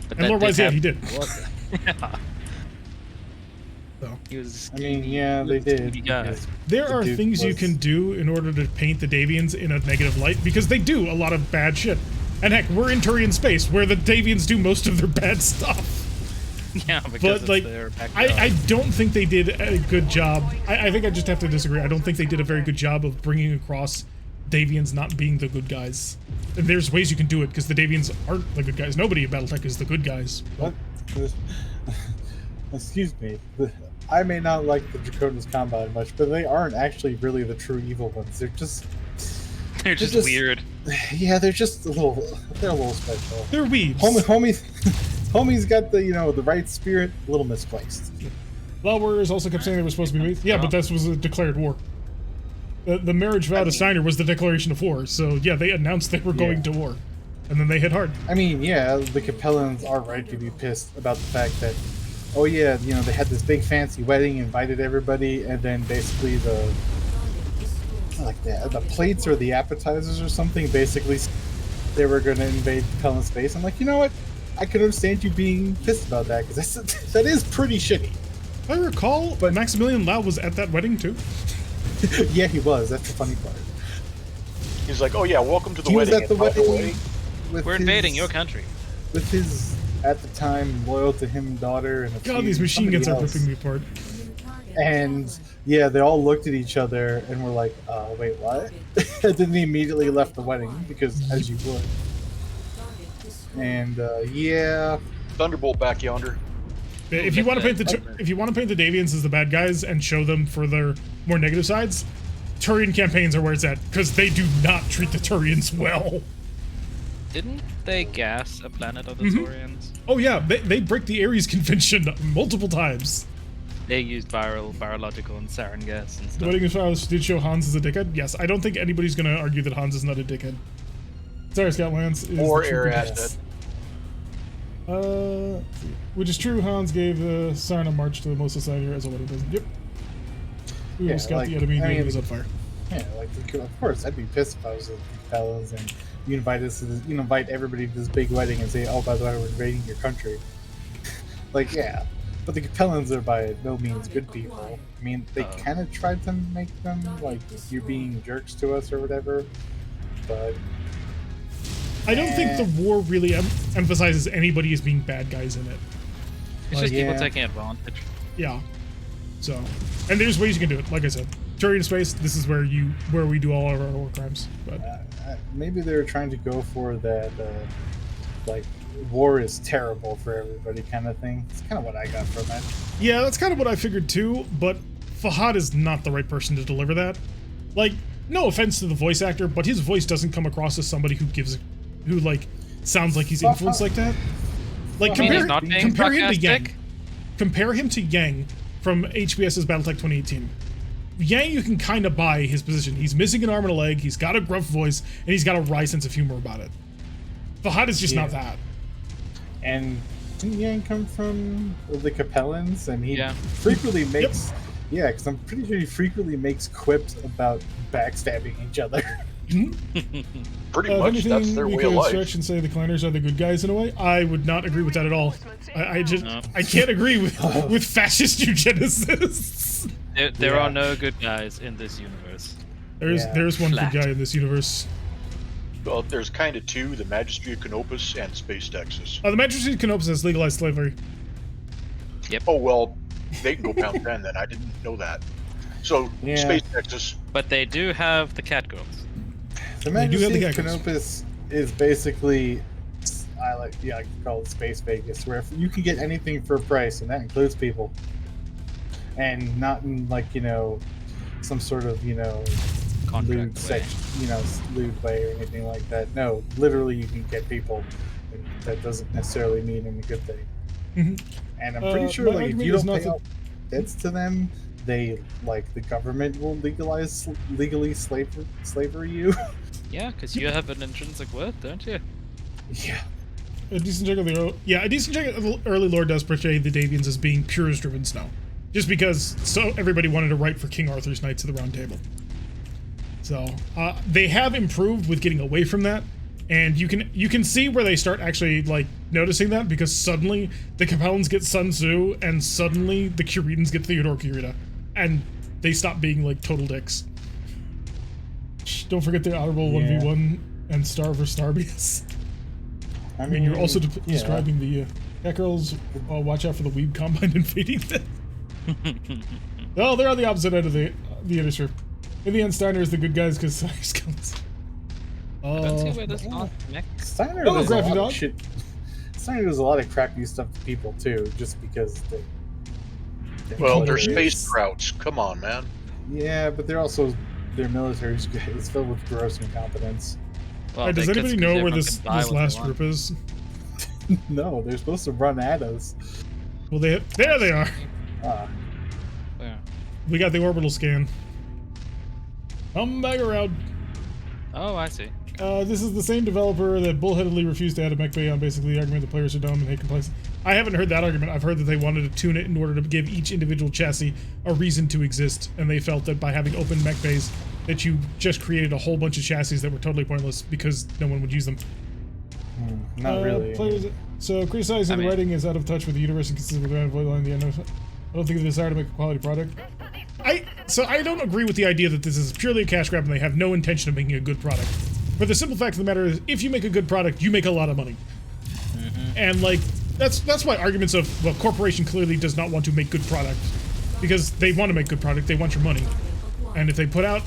But And that Lord Wise, yeah, he happen. did. Yeah. So He was. I mean, yeah, they did. Yeah. because there the are Duke things you was- can do in order to paint the Davians in a negative light, because they do a lot of bad shit. And heck, we're in Turian space, where the Davians do most of their bad stuff. Yeah, because But it's like, their backyard. I don't think they did a good job. I think I just have to disagree. I don't think they did a very good job of bringing across Davians not being the good guys. And there's ways you can do it, because the Davians aren't the good guys. Nobody in BattleTech is the good guys. What? Excuse me. I may not like the Draconis combat much, but they aren't actually really the true evil ones. They're just, They're just weird. yeah, they're just a little, they're a little special. They're weebs. Homie's got the, the right spirit, a little misplaced. Law Warriors also kept saying they were supposed to be mates. Yeah, but this was a declared war. The marriage vow to Steiner was the declaration of war, so yeah, they announced they were going to war. And then they hit hard. I mean, yeah, the Capellans are right to be pissed about the fact that, oh yeah, they had this big fancy wedding, invited everybody, and then basically the plates or the appetizers or something, basically they were going to invade Capellan space. I'm like, you know what? I can understand you being pissed about that, because that is pretty shitty. If I recall, but Maximilian Lau was at that wedding too. Yeah, he was. That's the funny part. He's like, oh yeah, welcome to the He was wedding. at the and by the wedding. way, With We're invading your country. With his, at the time, loyal to him daughter and a God, few- these machine guns are somebody else. ripping me apart. And yeah, they all looked at each other and were like, wait, what? And then they immediately left the wedding, because as you would. And yeah, Thunderbolt back yonder. If you want to paint the Davians as the bad guys and show them for their more negative sides, Turian campaigns are where it's at, because they do not treat the Turians well. Didn't they gas a planet of the Mhm. Saurians? Oh yeah, they break the Ares Convention multiple times. They used biological, and sarin gas and The stuff. wedding files did show Hans as a dickhead. Yes, I don't think anybody's going to argue that Hans is not a dickhead. Sorry, Scout Lance. Is Or the true Air dickhead. Asset. Which is true, Hans gave the sign of march to the most society as a wedding present. Yep. We Yeah, will scout like, the enemy, I the mean- enemy is on fire. yeah, of course, I'd be pissed if I was with the fellas and you invite us to this, invite everybody to this big wedding and say, oh, by the way, we're invading your country. Like, yeah. But the Capellans are by no means good people. I mean, they kind of tried to make them like, you're being jerks to us or whatever, but I don't think the war really emphasizes anybody as being bad guys in it. It's just yeah. people taking advantage. Yeah. So, and there's ways you can do it. Like I said, Turian space. This is where we do all of our war crimes. But maybe they were trying to go for that, like, war is terrible for everybody kind of thing. It's kind of what I got from it. yeah, that's kind of what I figured too. But Fahad is not the right person to deliver that. Like, no offense to the voice actor, but his voice doesn't come across as somebody who sounds like he's influenced like that. Like, I mean, he's not being compare him to Yang. sarcastic. Compare him to Yang from HBS's BattleTech 2018. Yang, you can kind of buy his position. He's missing an arm and a leg, he's got a gruff voice, and he's got a wry sense of humor about it. Fahad is just not that. And didn't Yang come from the Capellans? And he Yeah. frequently makes... Yeah, because I'm pretty sure he frequently makes quips about backstabbing each other. Pretty If much, anything, that's their we way of could life. stretch and say the Clanners are the good guys in a way. I would not agree with that at all. I just No. I can't agree with fascist eugenicists. There Yeah. are no good guys in this universe. There's one Flat. good guy in this universe. Well, there's kind of two: the Magistry of Canopus and Space Texas. The Majesty of Canopus has legalized slavery. Oh well, they can go pound 10 then. I didn't know that. So Yeah. Space Texas. But they do have the cat girls. The They do have the Majesty of geckos. Canopus is basically, I like to call it Space Vegas, where if you can get anything for a price, and that includes people, and not in some sort of Contract lewd way. lewd way or anything like that. No, literally you can get people. And that doesn't necessarily mean any good thing. Mhm. And I'm pretty sure my like if argument you is don't not pay that- out debts to them, they the government will legally slavery you. Yeah, because you have an intrinsic worth, don't you? Yeah. A decent chunk of the early lore does portray the Davians as being purist driven snow, just because everybody wanted to write for King Arthur's Knights of the Round Table. So they have improved with getting away from that, and you can see where they start actually like noticing that, because suddenly the Capellans get Sun Tzu, and suddenly the Curitans get Theodore Curita, and they stop being like total dicks. Shh, don't forget the honorable 1v1 and star for Starbius. I mean, you're also describing the cat girls. Watch out for the weeb combine invading them. Well, they're on the opposite end of the industry. In the end, Steiner is the good guys because Steiner's guns. I don't see where this not Steiner Oh, does a Graphic lot Dog. of shit. Steiner does a lot of crappy stuff to people too, just because they Well, they're hilarious. space krauts. Come on, man. Yeah, but they're also their military is filled with gross incompetence. Well, Does they could- anybody 'cause know where everyone this can die when they last want. group is? No, they're supposed to run at us. Well, there they are. Ah, Where? We got the orbital scan. Come back around. Oh, I see. This is the same developer that bullheadedly refused to add a mech bay on basically the argument that players are dumb and hate complexity. I haven't heard that argument. I've heard that they wanted to tune it in order to give each individual chassis a reason to exist, and they felt that by having open mech bays, that you just created a whole bunch of chassis that were totally pointless because no one would use them. not really. So criticizing the writing is out of touch with the universe and consistent with the avoid line the end. I don't think the desire to make a quality product. I don't agree with the idea that this is purely a cash grab and they have no intention of making a good product. For the simple fact of the matter is, if you make a good product, you make a lot of money. And like that's why arguments of, well, corporation clearly does not want to make good product because they want to make good product. They want your money, and if they put out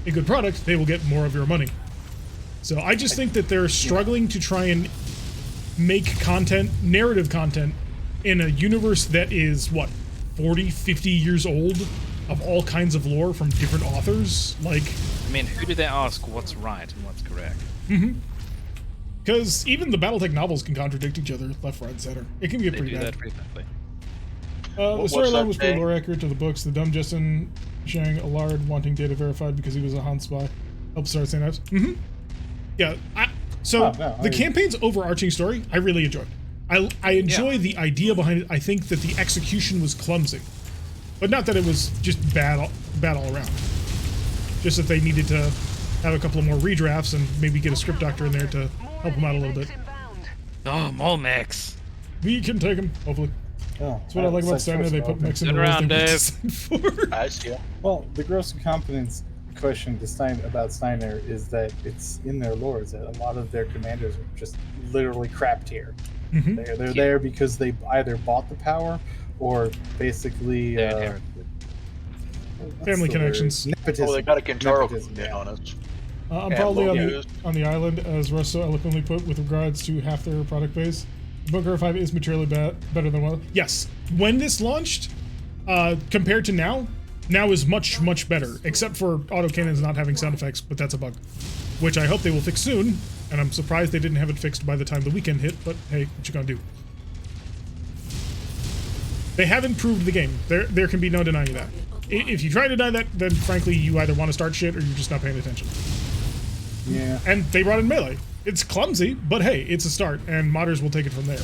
a good product, they will get more of your money. So I just think that they're struggling to try and make content, narrative content, in a universe that is, what, 40, 50 years old, of all kinds of lore from different authors? Like, I mean, who do they ask what's right and what's correct? because even the Battletech novels can contradict each other left, right, and center. It can get They pretty do bad. that frequently. The What's storyline that was pretty thing? lore accurate to the books. The dumb Justin sharing Allard wanting data verified because he was a Han spy helped start St. Ives. Yeah. The campaign's overarching story, I really enjoyed. I enjoy the idea behind it. I think that the execution was clumsy, but not that it was just bad all around. Just that they needed to have a couple of more redrafts and maybe get a script doctor in there to help them out a little bit. Oh, more mechs. We can take them, hopefully. Oh, That's what I like about Steiner. They put mechs in the Good roles round, they were Dave. designed for. I see. Well, the gross incompetence question to about Steiner is that it's in their lores that a lot of their commanders are just literally crap tier. They're there because they either bought the power or basically They inherited it. what's Family the word? connections. Nepotism. Oh, they got a Kintaro Nepotism, in yeah. on us. I'm And probably Logan. on the island, as Russ so eloquently put, with regards to half their product base. Bunker 5 is materially better than one. Yes, when this launched, compared to now is much, much better, except for autocannons not having sound effects, but that's a bug, which I hope they will fix soon, and I'm surprised they didn't have it fixed by the time the weekend hit, but hey, what you gonna do? They have improved the game. There can be no denying that. If you try to deny that, then frankly, you either want to start shit or you're just not paying attention. Yeah. And they brought in melee. It's clumsy, but hey, it's a start, and modders will take it from there.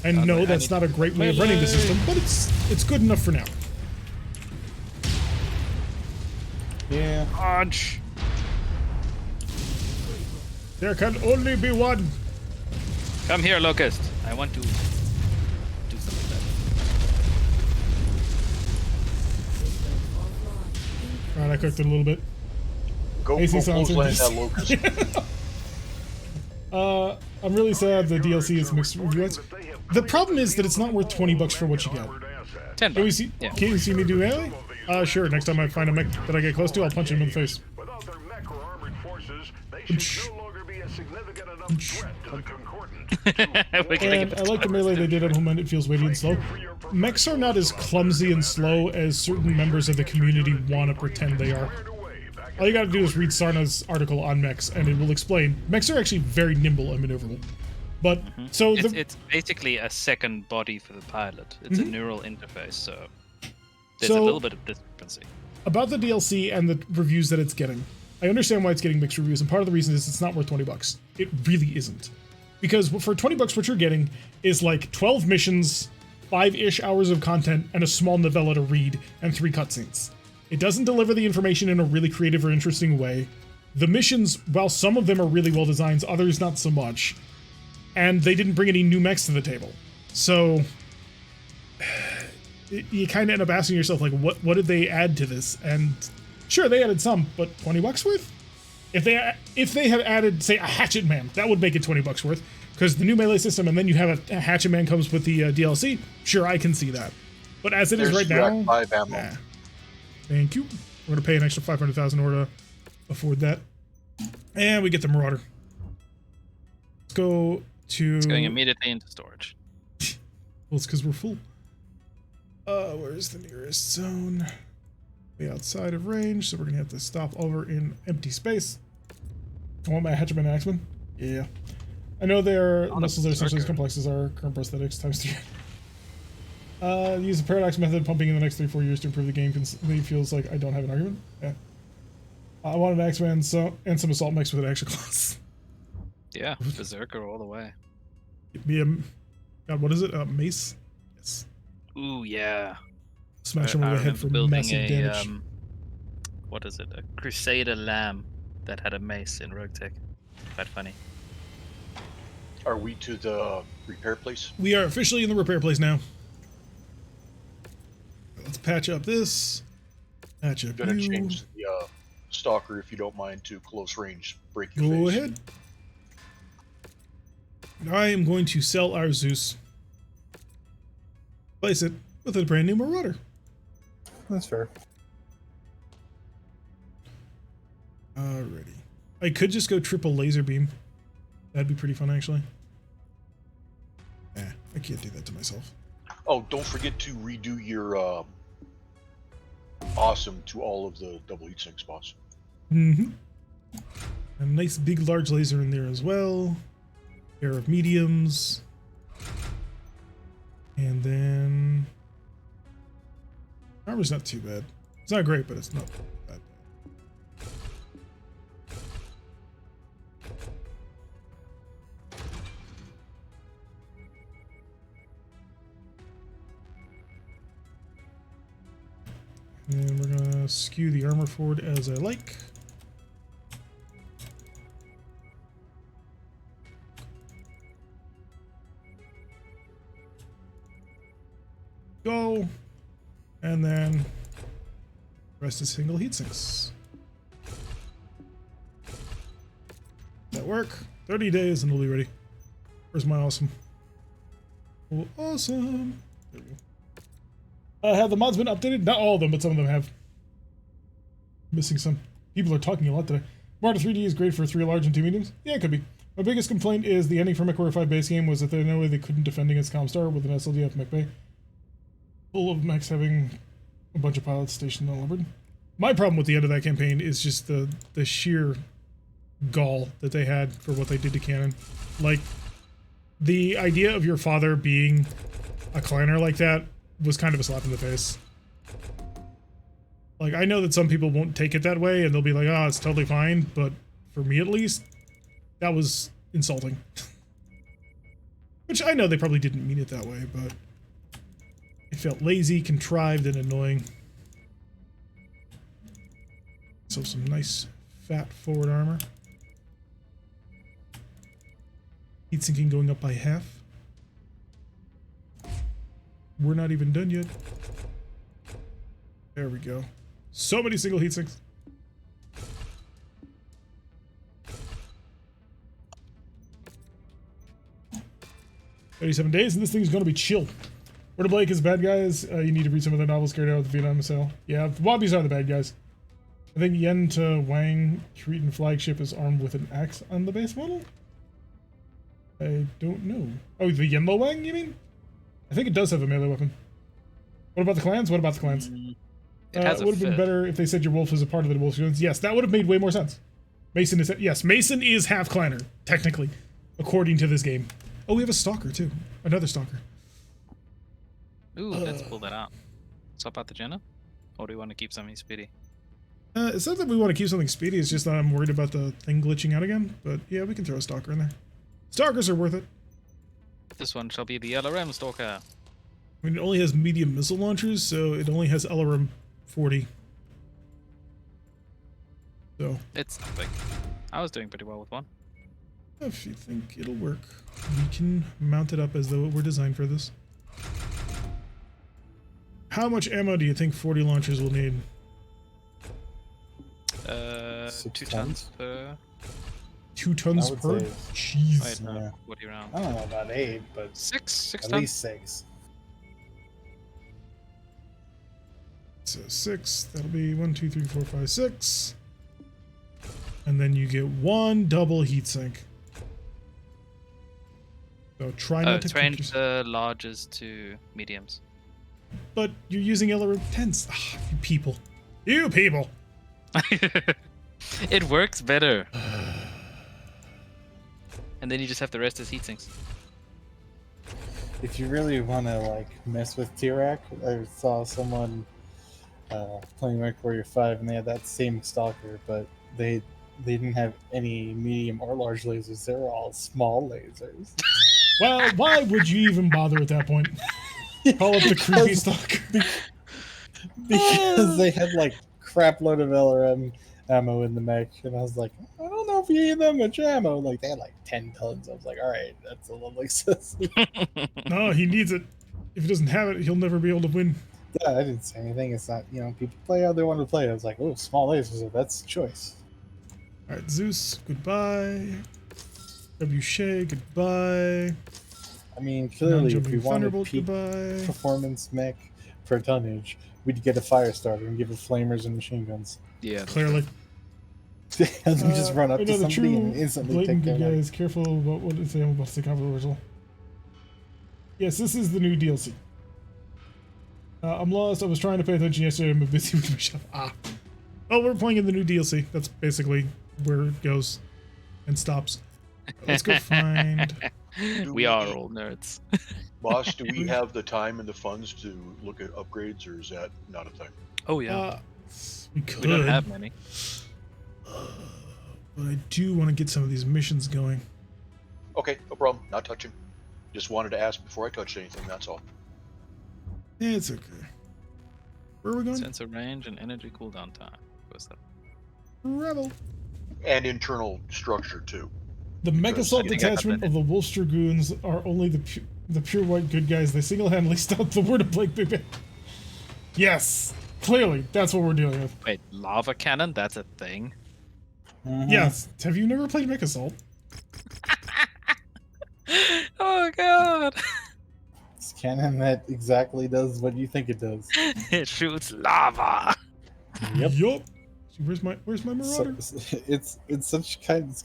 And no, that's not a great way of running the system, but it's good enough for now. Yeah. Punch. There can only be one. Come here, Locust. I want to do something better. Alright, I cooked it a little bit. Go AC sounds clothesline that interesting. locust. I'm really sad the DLC is mixed reviews. The problem is that it's not worth $20 for what you get. $10. Can we see? Yeah. Can you see me do melee? Sure. Next time I find a mech that I get close to, I'll punch him in the face. Without their mech or armored forces, they should no longer be a significant enough threat to the Concordant. We're getting And I like the melee they did implement. It feels weighty and slow. Mechs are not as clumsy and slow as certain members of the community want to pretend they are. All you gotta do is read Sarna's article on mechs, and it will explain. Mechs are actually very nimble and maneuverable. But, so it's basically a second body for the pilot. It's a neural interface, so there's a So- little bit of discrepancy. about the DLC and the reviews that it's getting, I understand why it's getting mixed reviews, and part of the reason is it's not worth $20. It really isn't. Because for $20, what you're getting is like 12 missions, 5-ish hours of content, and a small novella to read, and 3 cutscenes. It doesn't deliver the information in a really creative or interesting way. The missions, while some of them are really well designed, others not so much. And they didn't bring any new mechs to the table. So you kind of end up asking yourself, like, what did they add to this? And sure, they added some, but $20 worth? If they had added, say, a Hatchet Man, that would make it $20 worth, because the new melee system, and then you have a Hatchet Man comes with the DLC. Sure, I can see that. But as it is right now, Rack 5 ammo. nah. Thank you. We're gonna pay an extra $500,000 in order to afford that, and we get the Marauder. Let's go to. It's going immediately into storage. Well, it's because we're full. Where's the nearest zone? Way outside of range, so we're gonna have to stop over in empty space. I want my Hatchman Axeman. Yeah. I know their muscles are essentially as complex as our current prosthetics times 3. Use the paradox method pumping in the next 3-4 years to improve the game. It feels like I don't have an argument. Yeah. I want an Axeman and some assault mechs with an extra class. Yeah, Berserker all the way. Give me a. God, what is it? Mace? Yes. Ooh, yeah. Smash him I over the head remember for building massive damage. What is it? A Crusader Lamb that had a mace in RogueTech. Quite funny. Are we to the repair place? We are officially in the repair place now. Let's patch up this. Patch up Gonna you. change the stalker, if you don't mind, to close range. Break your Go face. ahead. I am going to sell our Zeus. Place it with a brand new Marauder. That's fair. Alrighty. I could just go triple laser beam. That'd be pretty fun, actually. I can't do that to myself. Oh, don't forget to redo your awesome to all of the double heat sink spots. Mm-hmm. A nice big large laser in there as well. Pair of mediums. And then armor's not too bad. It's not great, but it's not bad. And we're gonna skew the armor forward as I like. Go, and then rest is single heat sinks. That work? 30 days and we'll be ready. Where's my awesome? Oh, awesome. There we go. Have the mods been updated? Not all of them, but some of them have. Missing some. People are talking a lot today. Marauder 3D is great for 3 large and 2 mediums? Yeah, it could be. My biggest complaint is the ending for MechWarrior 5 base game was that there's no way they couldn't defend against Comstar with an SLDF mech bay. Full of mechs having a bunch of pilots stationed all over. My problem with the end of that campaign is just the sheer gall that they had for what they did to Cannon. Like, the idea of your father being a clanner like that was kind of a slap in the face. Like, I know that some people won't take it that way and they'll be like, oh, it's totally fine, but for me at least, that was insulting. Which I know they probably didn't mean it that way, but it felt lazy, contrived, and annoying. So some nice fat forward armor. Heat sinking going up by half. We're not even done yet. There we go. So many single heat sinks. 37 days, and this thing's gonna be chill. Where to Blake is bad guys. You need to read some of their novels carried out with the Vietnam missile. Yeah, the Wobbies are the bad guys. I think Yen to Wang Cretan flagship is armed with an axe on the base model? I don't know. Oh, the Yenlo Wang, you mean? I think it does have a melee weapon. What about the clans? What about the clans? It would have been better if they said your wolf is a part of the wolf units. Yes, that would have made way more sense. Mason is... Yes, Mason is half clanner, technically, according to this game. Oh, we have a stalker, too. Another stalker. Ooh, let's pull that out. Swap out the Jenna? Or do we want to keep something speedy? It's not that we want to keep something speedy, it's just that I'm worried about the thing glitching out again. But yeah, we can throw a stalker in there. Stalkers are worth it. This one shall be the LRM Stalker. I mean, it only has medium missile launchers, so it only has LRM 40. So. It's like, I was doing pretty well with one. If you think it'll work, we can mount it up as though it were designed for this. How much ammo do you think 40 launchers will need? 2 tons per. 2 tons I would per? say- Jeez. Wait, no, Yeah. 40 rounds. I don't know about 8, but 6 at tons. least 6. So 6, that'll be 1, 2, 3, 4, 5, 6. And then you get 1 double heatsink. So try not to cook range yourself. the larges to mediums. But you're using LRM 10s. Ah, you people. You people! It works better. And then you just have the rest as heat sinks. If you really want to like mess with T-Rack, I saw someone playing MechWarrior 5 and they had that same stalker, but they didn't have any medium or large lasers. They were all small lasers. Well, why would you even bother at that point? Call it the creepy stalker. Because they had like crap load of LRM ammo in the mech, and I was like, I don't know if you need that much ammo. Like they had like 10 tons. I was like, all right, that's a little excessive. No, he needs it. If he doesn't have it, he'll never be able to win. Yeah, I didn't say anything. It's not, people play how they want to play. I was like, oh, small lasers, that's the choice. Alright, Zeus, goodbye. W. Shea, goodbye. I mean, clearly, if Non-jumping we wanted Thunderbolt, peak goodbye. performance mech per tonnage, we'd get a fire starter and give it flamers and machine guns. Yeah. Clearly. And we just run up to another somebody and true instantly blatant take good their guys. Careful about what it's I'm about to say controversial. Yes, this is the new DLC. I'm lost. I was trying to pay attention yesterday. I'm busy with my shop. Oh, we're playing in the new DLC. That's basically where it goes and stops. Let's go find. We are all nerds. Boss, do we have the time and the funds to look at upgrades, or is that not a thing? Oh yeah. We could. We don't have many. But I do want to get some of these missions going. Okay, no problem. Not touching. Just wanted to ask before I touched anything, that's all. Yeah, it's okay. Where are we going? Sensor range and energy cooldown time. What's that? Rebel. And internal structure, too. The Mech Because Assault I think detachment I of the Wolf Dragoons are only the pure white good guys. They single-handedly stopped the word of Blake Big Bang. Yes, clearly, that's what we're dealing with. Wait, lava cannon? That's a thing. Mhm. Yes, have you never played Mech Assault? Oh god! It's cannon that exactly does what you think it does. It shoots lava. Yep. Yup. Where's my Marauder? It's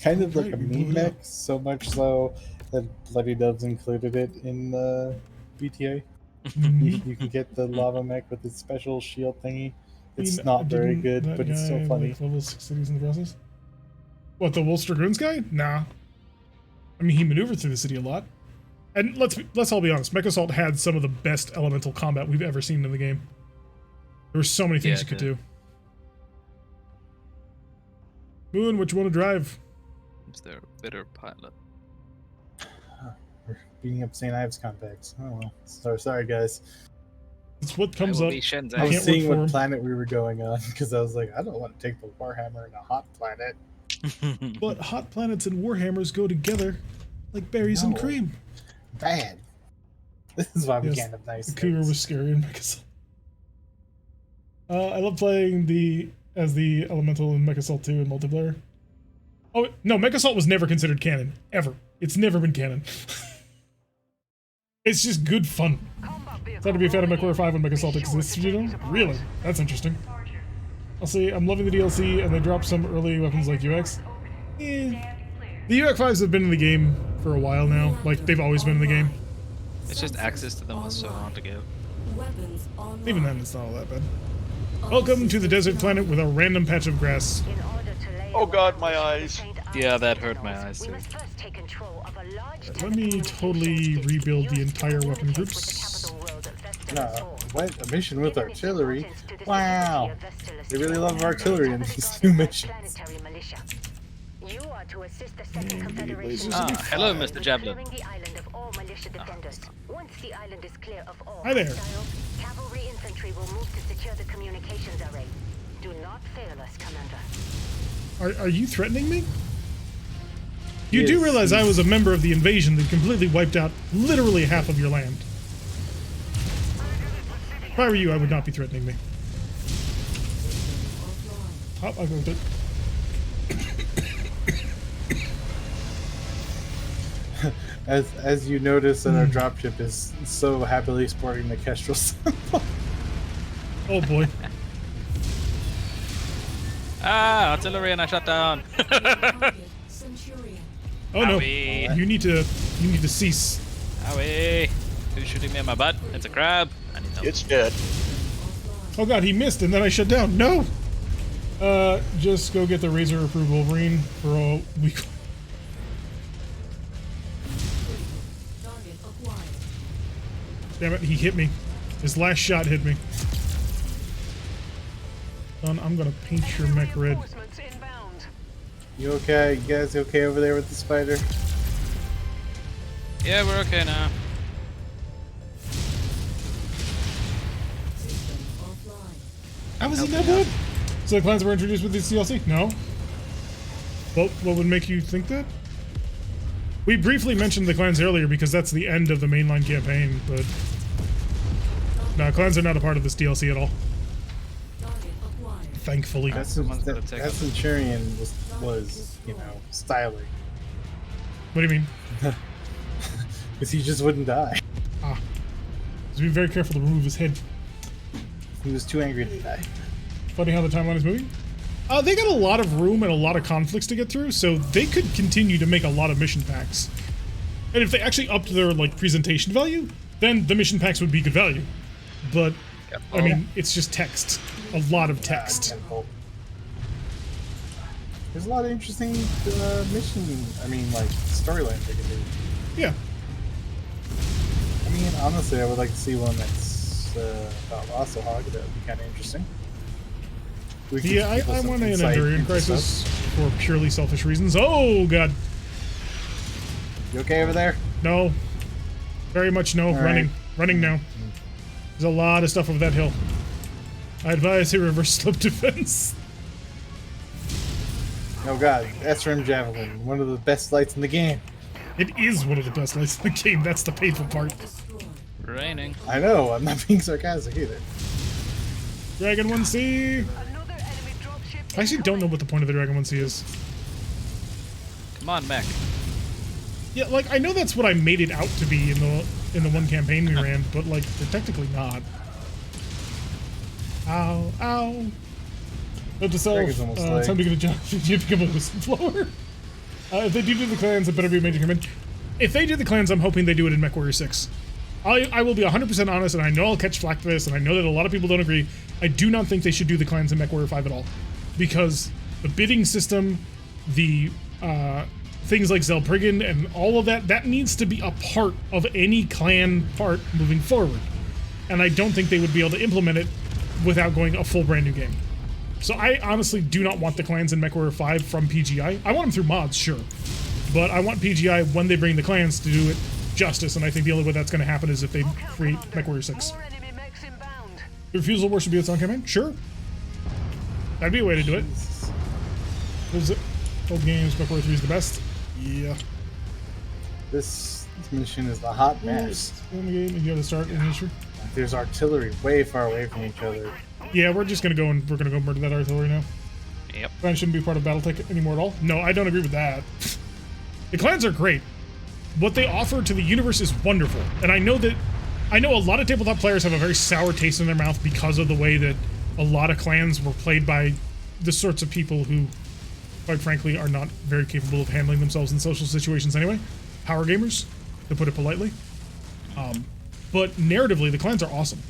kind of like Right, a we blew meme it mech, up. so much so that Bloody Doves included it in BTA. Mhm. You can get the lava mech with its special shield thingy. It's I mean, not very didn't good, that but it's guy still have, funny. Like, level 6 cities in the process? What, the Wolf Dragoons guy? Nah. I mean, he maneuvered through the city a lot. And let's all be honest, Mech Assault had some of the best elemental combat we've ever seen in the game. There were so many things Yeah, you could it do. Moon, what you want to drive? Is there a bitter pilot? We're beating up St. Ives compacts. Oh well. Sorry guys. It's what comes I will up. be Shenzhen. I was can't seeing work for what 'em. planet we were going on because I was like, I don't want to take the Warhammer in a hot planet. But hot planets and warhammers go together. Like berries and No. cream. Bad. This is why we Yes, can't have nice The cougar things. was scary in Mechasol. I love playing as the elemental in Mechasol 2 in multiplayer. Oh no, Mechasol was never considered canon ever. It's never been canon. It's just good fun. Sad to be a fan of MechWarrior 5 when Mechasol exists, you know? Really? That's interesting. I'll see, I'm loving the DLC, and they dropped some early weapons like UX. The UX 5s have been in the game for a while now. Like, they've always been in the game. It's just access to them was so hard to get. Weapons online. Even then, it's not all that bad. Welcome to the desert planet with a random patch of grass. Oh god, my eyes. Yeah, that hurt my eyes too. Let me totally rebuild the entire weapon groups. No, what? A mission with artillery? Wow. They really love artillery in these new missions. You are to assist the Second Confederation. Hello, Mr. Javelin. Once the island is clear of all Hi there. hostiles, cavalry infantry will move to secure the communications array. Do not fail us, Commander. Are you threatening me? You do Yes, realize I he's- was a member of the invasion that completely wiped out literally half of your land. If I were you, I would not be threatening me. Oh, I moved it. As you notice that our dropship is so happily sporting the Kestrel symbol. Oh boy. Ah, artillery and I shut down. Target Centurion. Oh no. Owie. You need to cease. Owie. Who's shooting me in my butt? It's a crab. I need help. It's dead. Oh god, he missed and then I shut down. No. Just go get the Razor approved Wolverine for a week. Target acquired. Damn it, he hit me. His last shot hit me. Son, I'm gonna paint your mech red. Reinforcements inbound. You okay? You guys okay over there with the spider? Yeah, we're okay now. System offline. How was he that bad? So the clans were introduced with this DLC? No. What would make you think that? We briefly mentioned the clans earlier because that's the end of the mainline campaign, but no, clans are not a part of this DLC at all. Target acquired. Thankfully. That, someone's gonna take that up. Centurion was, you know, styling. What do you mean? Because he just wouldn't die. So be very careful to remove his head. He was too angry to die. Funny how the timeline is moving. They got a lot of room and a lot of conflicts to get through, so they could continue to make a lot of mission packs. And if they actually upped their like presentation value, then the mission packs would be good value. But I mean, it's just text, a lot of text. There's a lot of interesting storylines they could do. Yeah. I mean, honestly, I would like to see one that's about Lost Hog. That would be kind of interesting. We could Yeah, give us I some want an insight Endurian into Crisis stuff. for purely selfish reasons. Oh god, You okay over there? no. Very much no. All Running. right. Running now. There's a lot of stuff over that hill. I advise a reverse slope defense. Oh god, SRM Javelin, one of the best lights in the game. It is one of the best lights in the game. That's the painful part. Destroyed. Raining. I know, I'm not being sarcastic either. Dragon 1C. Another enemy dropship. I actually don't know what the point of the Dragon 1C is. Come on, mech. Yeah, like I know that's what I made it out to be in the one campaign we ran, but like they're technically not. Ow, ow. Note to self, Dragon's almost time to get a job. You become a whistleblower. If they do the clans, it better be a major command. If they do the clans, I'm hoping they do it in MechWarrior 6. I will be 100% honest, and I know I'll catch flack for this, and I know that a lot of people don't agree. I do not think they should do the clans in MechWarrior 5 at all. Because the bidding system, the things like Zelprigan and all of that needs to be a part of any clan part moving forward. And I don't think they would be able to implement it without going a full brand new game. So I honestly do not want the clans in MechWarrior 5 from PGI. I want them through mods, sure. But I want PGI, when they bring the clans, to do it justice, and I think the only way that's going to happen is if they create MechWarrior 6. More enemy mechs inbound. The Refusal War should be its own campaign? Sure. That'd be a way to do it. What is it? Old games, MechWarrior 3 is the best? Yeah. This mission is a hot mess. In the game, you have to start in history. There's artillery way far away from each other. Yeah, we're just gonna go and we're gonna go murder that artillery now. Yep. Clans shouldn't be part of BattleTech anymore at all. No, I don't agree with that. The clans are great. What they offer to the universe is wonderful, and I know a lot of tabletop players have a very sour taste in their mouth because of the way that a lot of clans were played by the sorts of people who, quite frankly, are not very capable of handling themselves in social situations anyway. Power gamers, to put it politely. But narratively, the clans are awesome.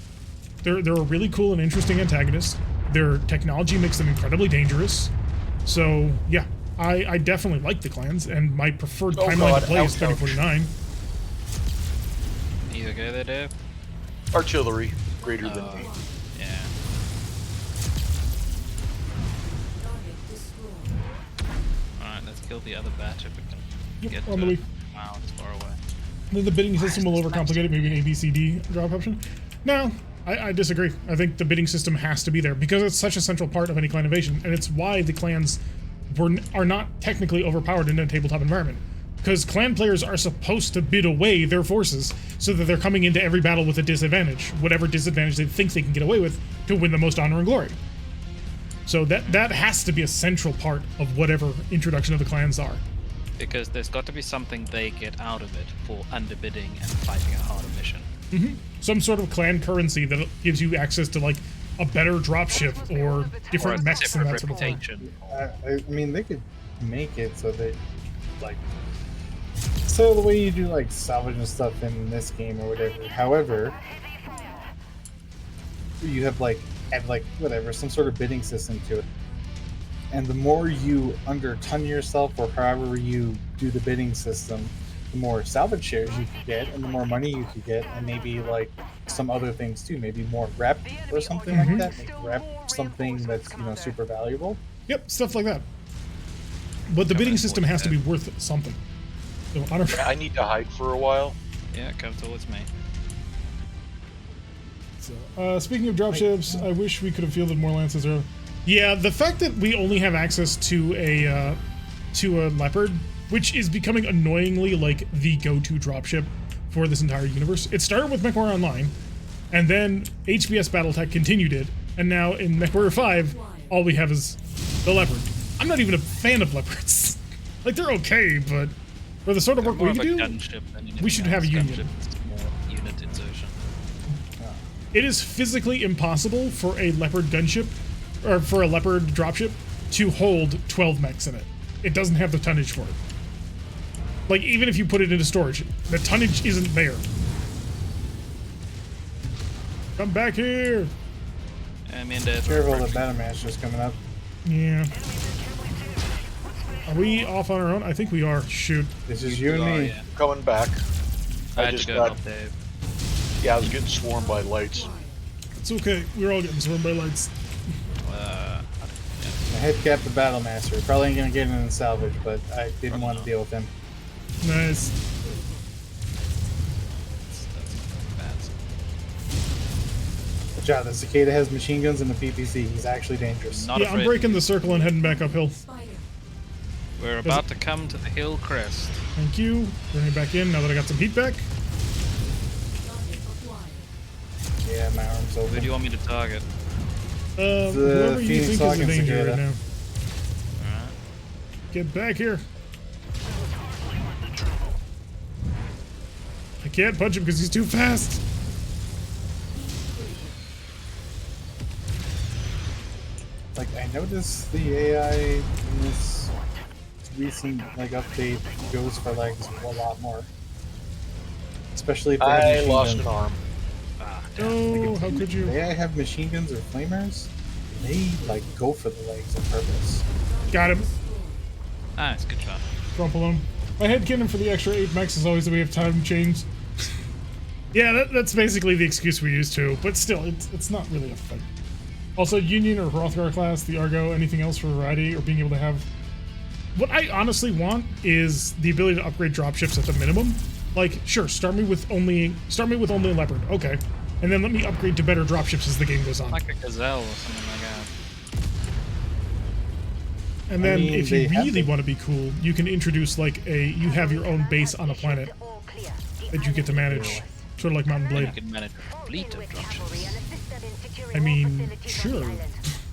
They're a really cool and interesting antagonist. Their technology makes them incredibly dangerous. So, yeah, I definitely like the clans, and my preferred timeline to play is 3049. You okay there, Dave? Artillery, greater than me. Yeah. Target destroyed. Alright, let's kill the other batch if we can Yep, get on to the it. way. Wow, it's far away. Then the bidding system will overcomplicate it, maybe an ABCD drop option. No, I disagree. I think the bidding system has to be there because it's such a central part of any clan invasion, and it's why the clans are not technically overpowered in a tabletop environment. Because clan players are supposed to bid away their forces so that they're coming into every battle with a disadvantage, whatever disadvantage they think they can get away with to win the most honor and glory. So that has to be a central part of whatever introduction of the clans are. Because there's got to be something they get out of it for underbidding and fighting a harder mission. Some sort of clan currency that gives you access to like a better dropship or different Or a mechs and that separate sort of thing. reputation. I mean, they could make it so that, like, so the way you do like salvage and stuff in this game or whatever. However, you have add whatever, some sort of bidding system to it. And the more you underton yourself or however you do the bidding system, the more salvage shares you could get and the more money you could get, and maybe like some other things too, maybe more rep or something like that. Make rep something that's, you know, super valuable. Yep, stuff like that. But the bidding system has to be worth something. So honor. I need to hide for a while. Yeah, come towards me. So, speaking of dropships, I wish we could have fielded more lances earlier. Yeah, the fact that we only have access to a leopard, which is becoming annoyingly like the go-to dropship for this entire universe. It started with MechWarrior Online, and then HBS BattleTech continued it, and now in MechWarrior 5, all we have is the leopard. I'm not even a fan of leopards. Like, they're okay, but for the sort of They're work more we of a do, gunship than anything we should else. have a union. Gunship is more unit insertion. It is physically impossible for a leopard gunship, or for a leopard dropship, to hold 12 mechs in it. It doesn't have the tonnage for it. Like, even if you put it into storage, the tonnage isn't there. Come back here! Me and Dad. Careful, the battle master's coming up. Yeah. Are we off on our own? I think we are. Shoot. This is you and me. Yeah. Coming back. I I had to just go got. help Dave. Yeah, I was getting swarmed by lights. It's okay. We're all getting swarmed by lights. I head cap the battle master. Probably ain't gonna get in the salvage, but I didn't want to deal with him. Nice. That's Watch out, the cicada has machine guns and the PPC. He's actually dangerous. not Yeah, I'm afraid. breaking the circle and heading back uphill. Spider. We're about to come to the hill crest. Thank you. Bring it back in now that I got some heat back. Target acquired. Yeah, my arm's Who open. do you want me to target? Whoever you Phoenix think is Hawk a and danger cicada. right now. Alright. Get back here. I can't punch him because he's too fast. Like, I noticed the AI in this recent update goes for legs a lot more. Especially if they have I machine lost guns. an arm. Oh, how could you? If the AI have machine guns or flamers, they go for the legs on purpose. Got him. Nice, good shot. Crumple him. My headcanon for the extra 8 mechs is always that we have time change. Yeah, that's basically the excuse we use too, but still, it's not really a fight. Also, Union or Hrothgar class, the Argo, anything else for variety, or being able to have... What I honestly want is the ability to upgrade dropships at the minimum. Like, sure, start me with only a Leopard, okay. And then let me upgrade to better dropships as the game goes on. Like a gazelle or something like that. And then if you really want to be cool, you can introduce like you have your own base on a planet that you get to manage, sort of like Mountain You Blade. can manage a fleet of dropships. I mean, sure.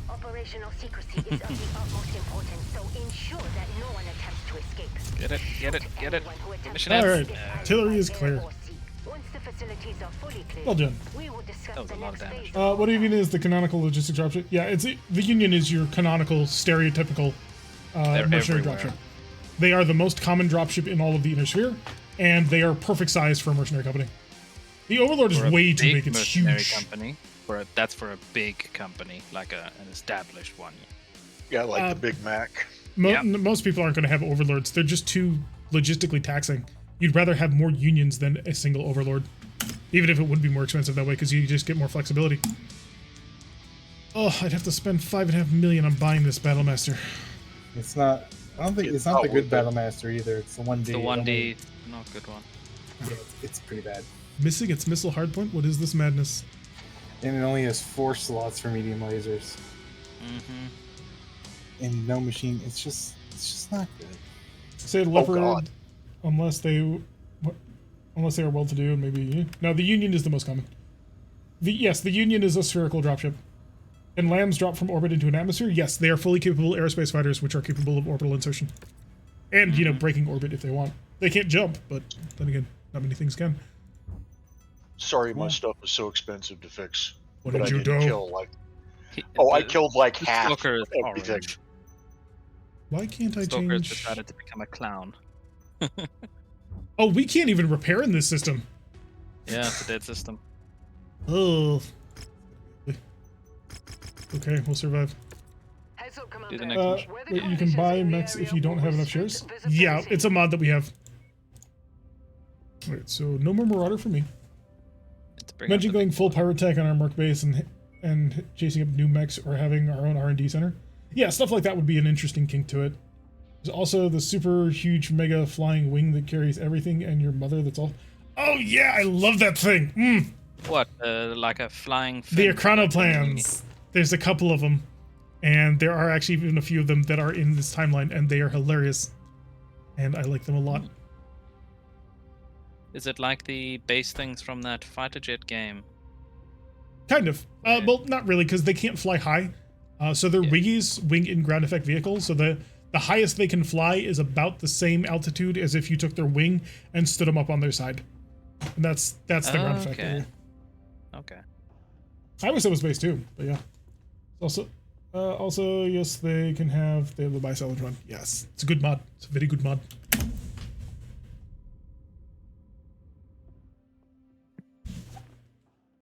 Operational secrecy is of the utmost importance, so ensure that no one attempts to escape. Get it, get it, get it. Mission All ends. right, artillery is clear. Once the facilities are fully cleared, Well done. we will discuss That was the a lot of next damage. phase. What even is the canonical logistic dropship? Yeah, the Union is your canonical, stereotypical mercenary everywhere. dropship. They are the most common dropship in all of the Inner Sphere, and they are perfect size for a mercenary company. The Overlord is For a way too big big. It's mercenary huge. company. That's for a big company, like an established one. Yeah, like the Big Mac. Most people aren't going to have Overlords. They're just too logistically taxing. You'd rather have more Unions than a single Overlord, even if it would be more expensive that way, because you just get more flexibility. Oh, I'd have to spend $5.5 million on buying this Battlemaster. It's not. I don't think it's not the good Battlemaster either. It's the 1D. The 1D, not good one. Yeah, it's pretty bad. Missing its missile hardpoint? What is this madness? And it only has 4 slots for medium lasers. And no machine. It's just not good. Say Leopard, God. unless they are well-to-do, and maybe no. The Union is the most common. The Union is a spherical dropship. And Lambs drop from orbit into an atmosphere. Yes, they are fully capable aerospace fighters, which are capable of orbital insertion, and breaking orbit if they want. They can't jump, but then again, not many things can. Sorry, my stuff was so expensive to fix. What but did I you didn't do? kill like. Oh, I killed like The half Stalker is of everything. orange. Why can't I Stalker has change? decided to become a clown. Oh, we can't even repair in this system. Yeah, it's a dead system. Oh. Okay, we'll survive. Heads up, Do the Commander. next Where the Wait, you can conditions buy in the mechs if area you don't will have enough restrict shares? visibility. Yeah, it's a mod that we have. Alright, so no more Marauder for me. It's bring Imagine up the going big full one. pirate tech on our merc base and chasing up new mechs or having our own R&D center. Yeah, stuff like that would be an interesting kink to it. There's also the super huge mega flying wing that carries everything and your mother that's all... Oh yeah, I love that thing! What? Like a flying The fin? Chronoplans. There's a couple of them. And there are actually even a few of them that are in this timeline, and they are hilarious. And I like them a lot. Is it like the base things from that fighter jet game? Kind of. Well, not really, because they can't fly high. So they're wiggies, wing in ground effect vehicles. So the highest they can fly is about the same altitude as if you took their wing and stood them up on their side. And that's the ground effect. Okay. Area. Okay. I wish that was base too, but yeah. Also, yes, they have the Bisalvage one. Yes, it's a good mod. It's a very good mod.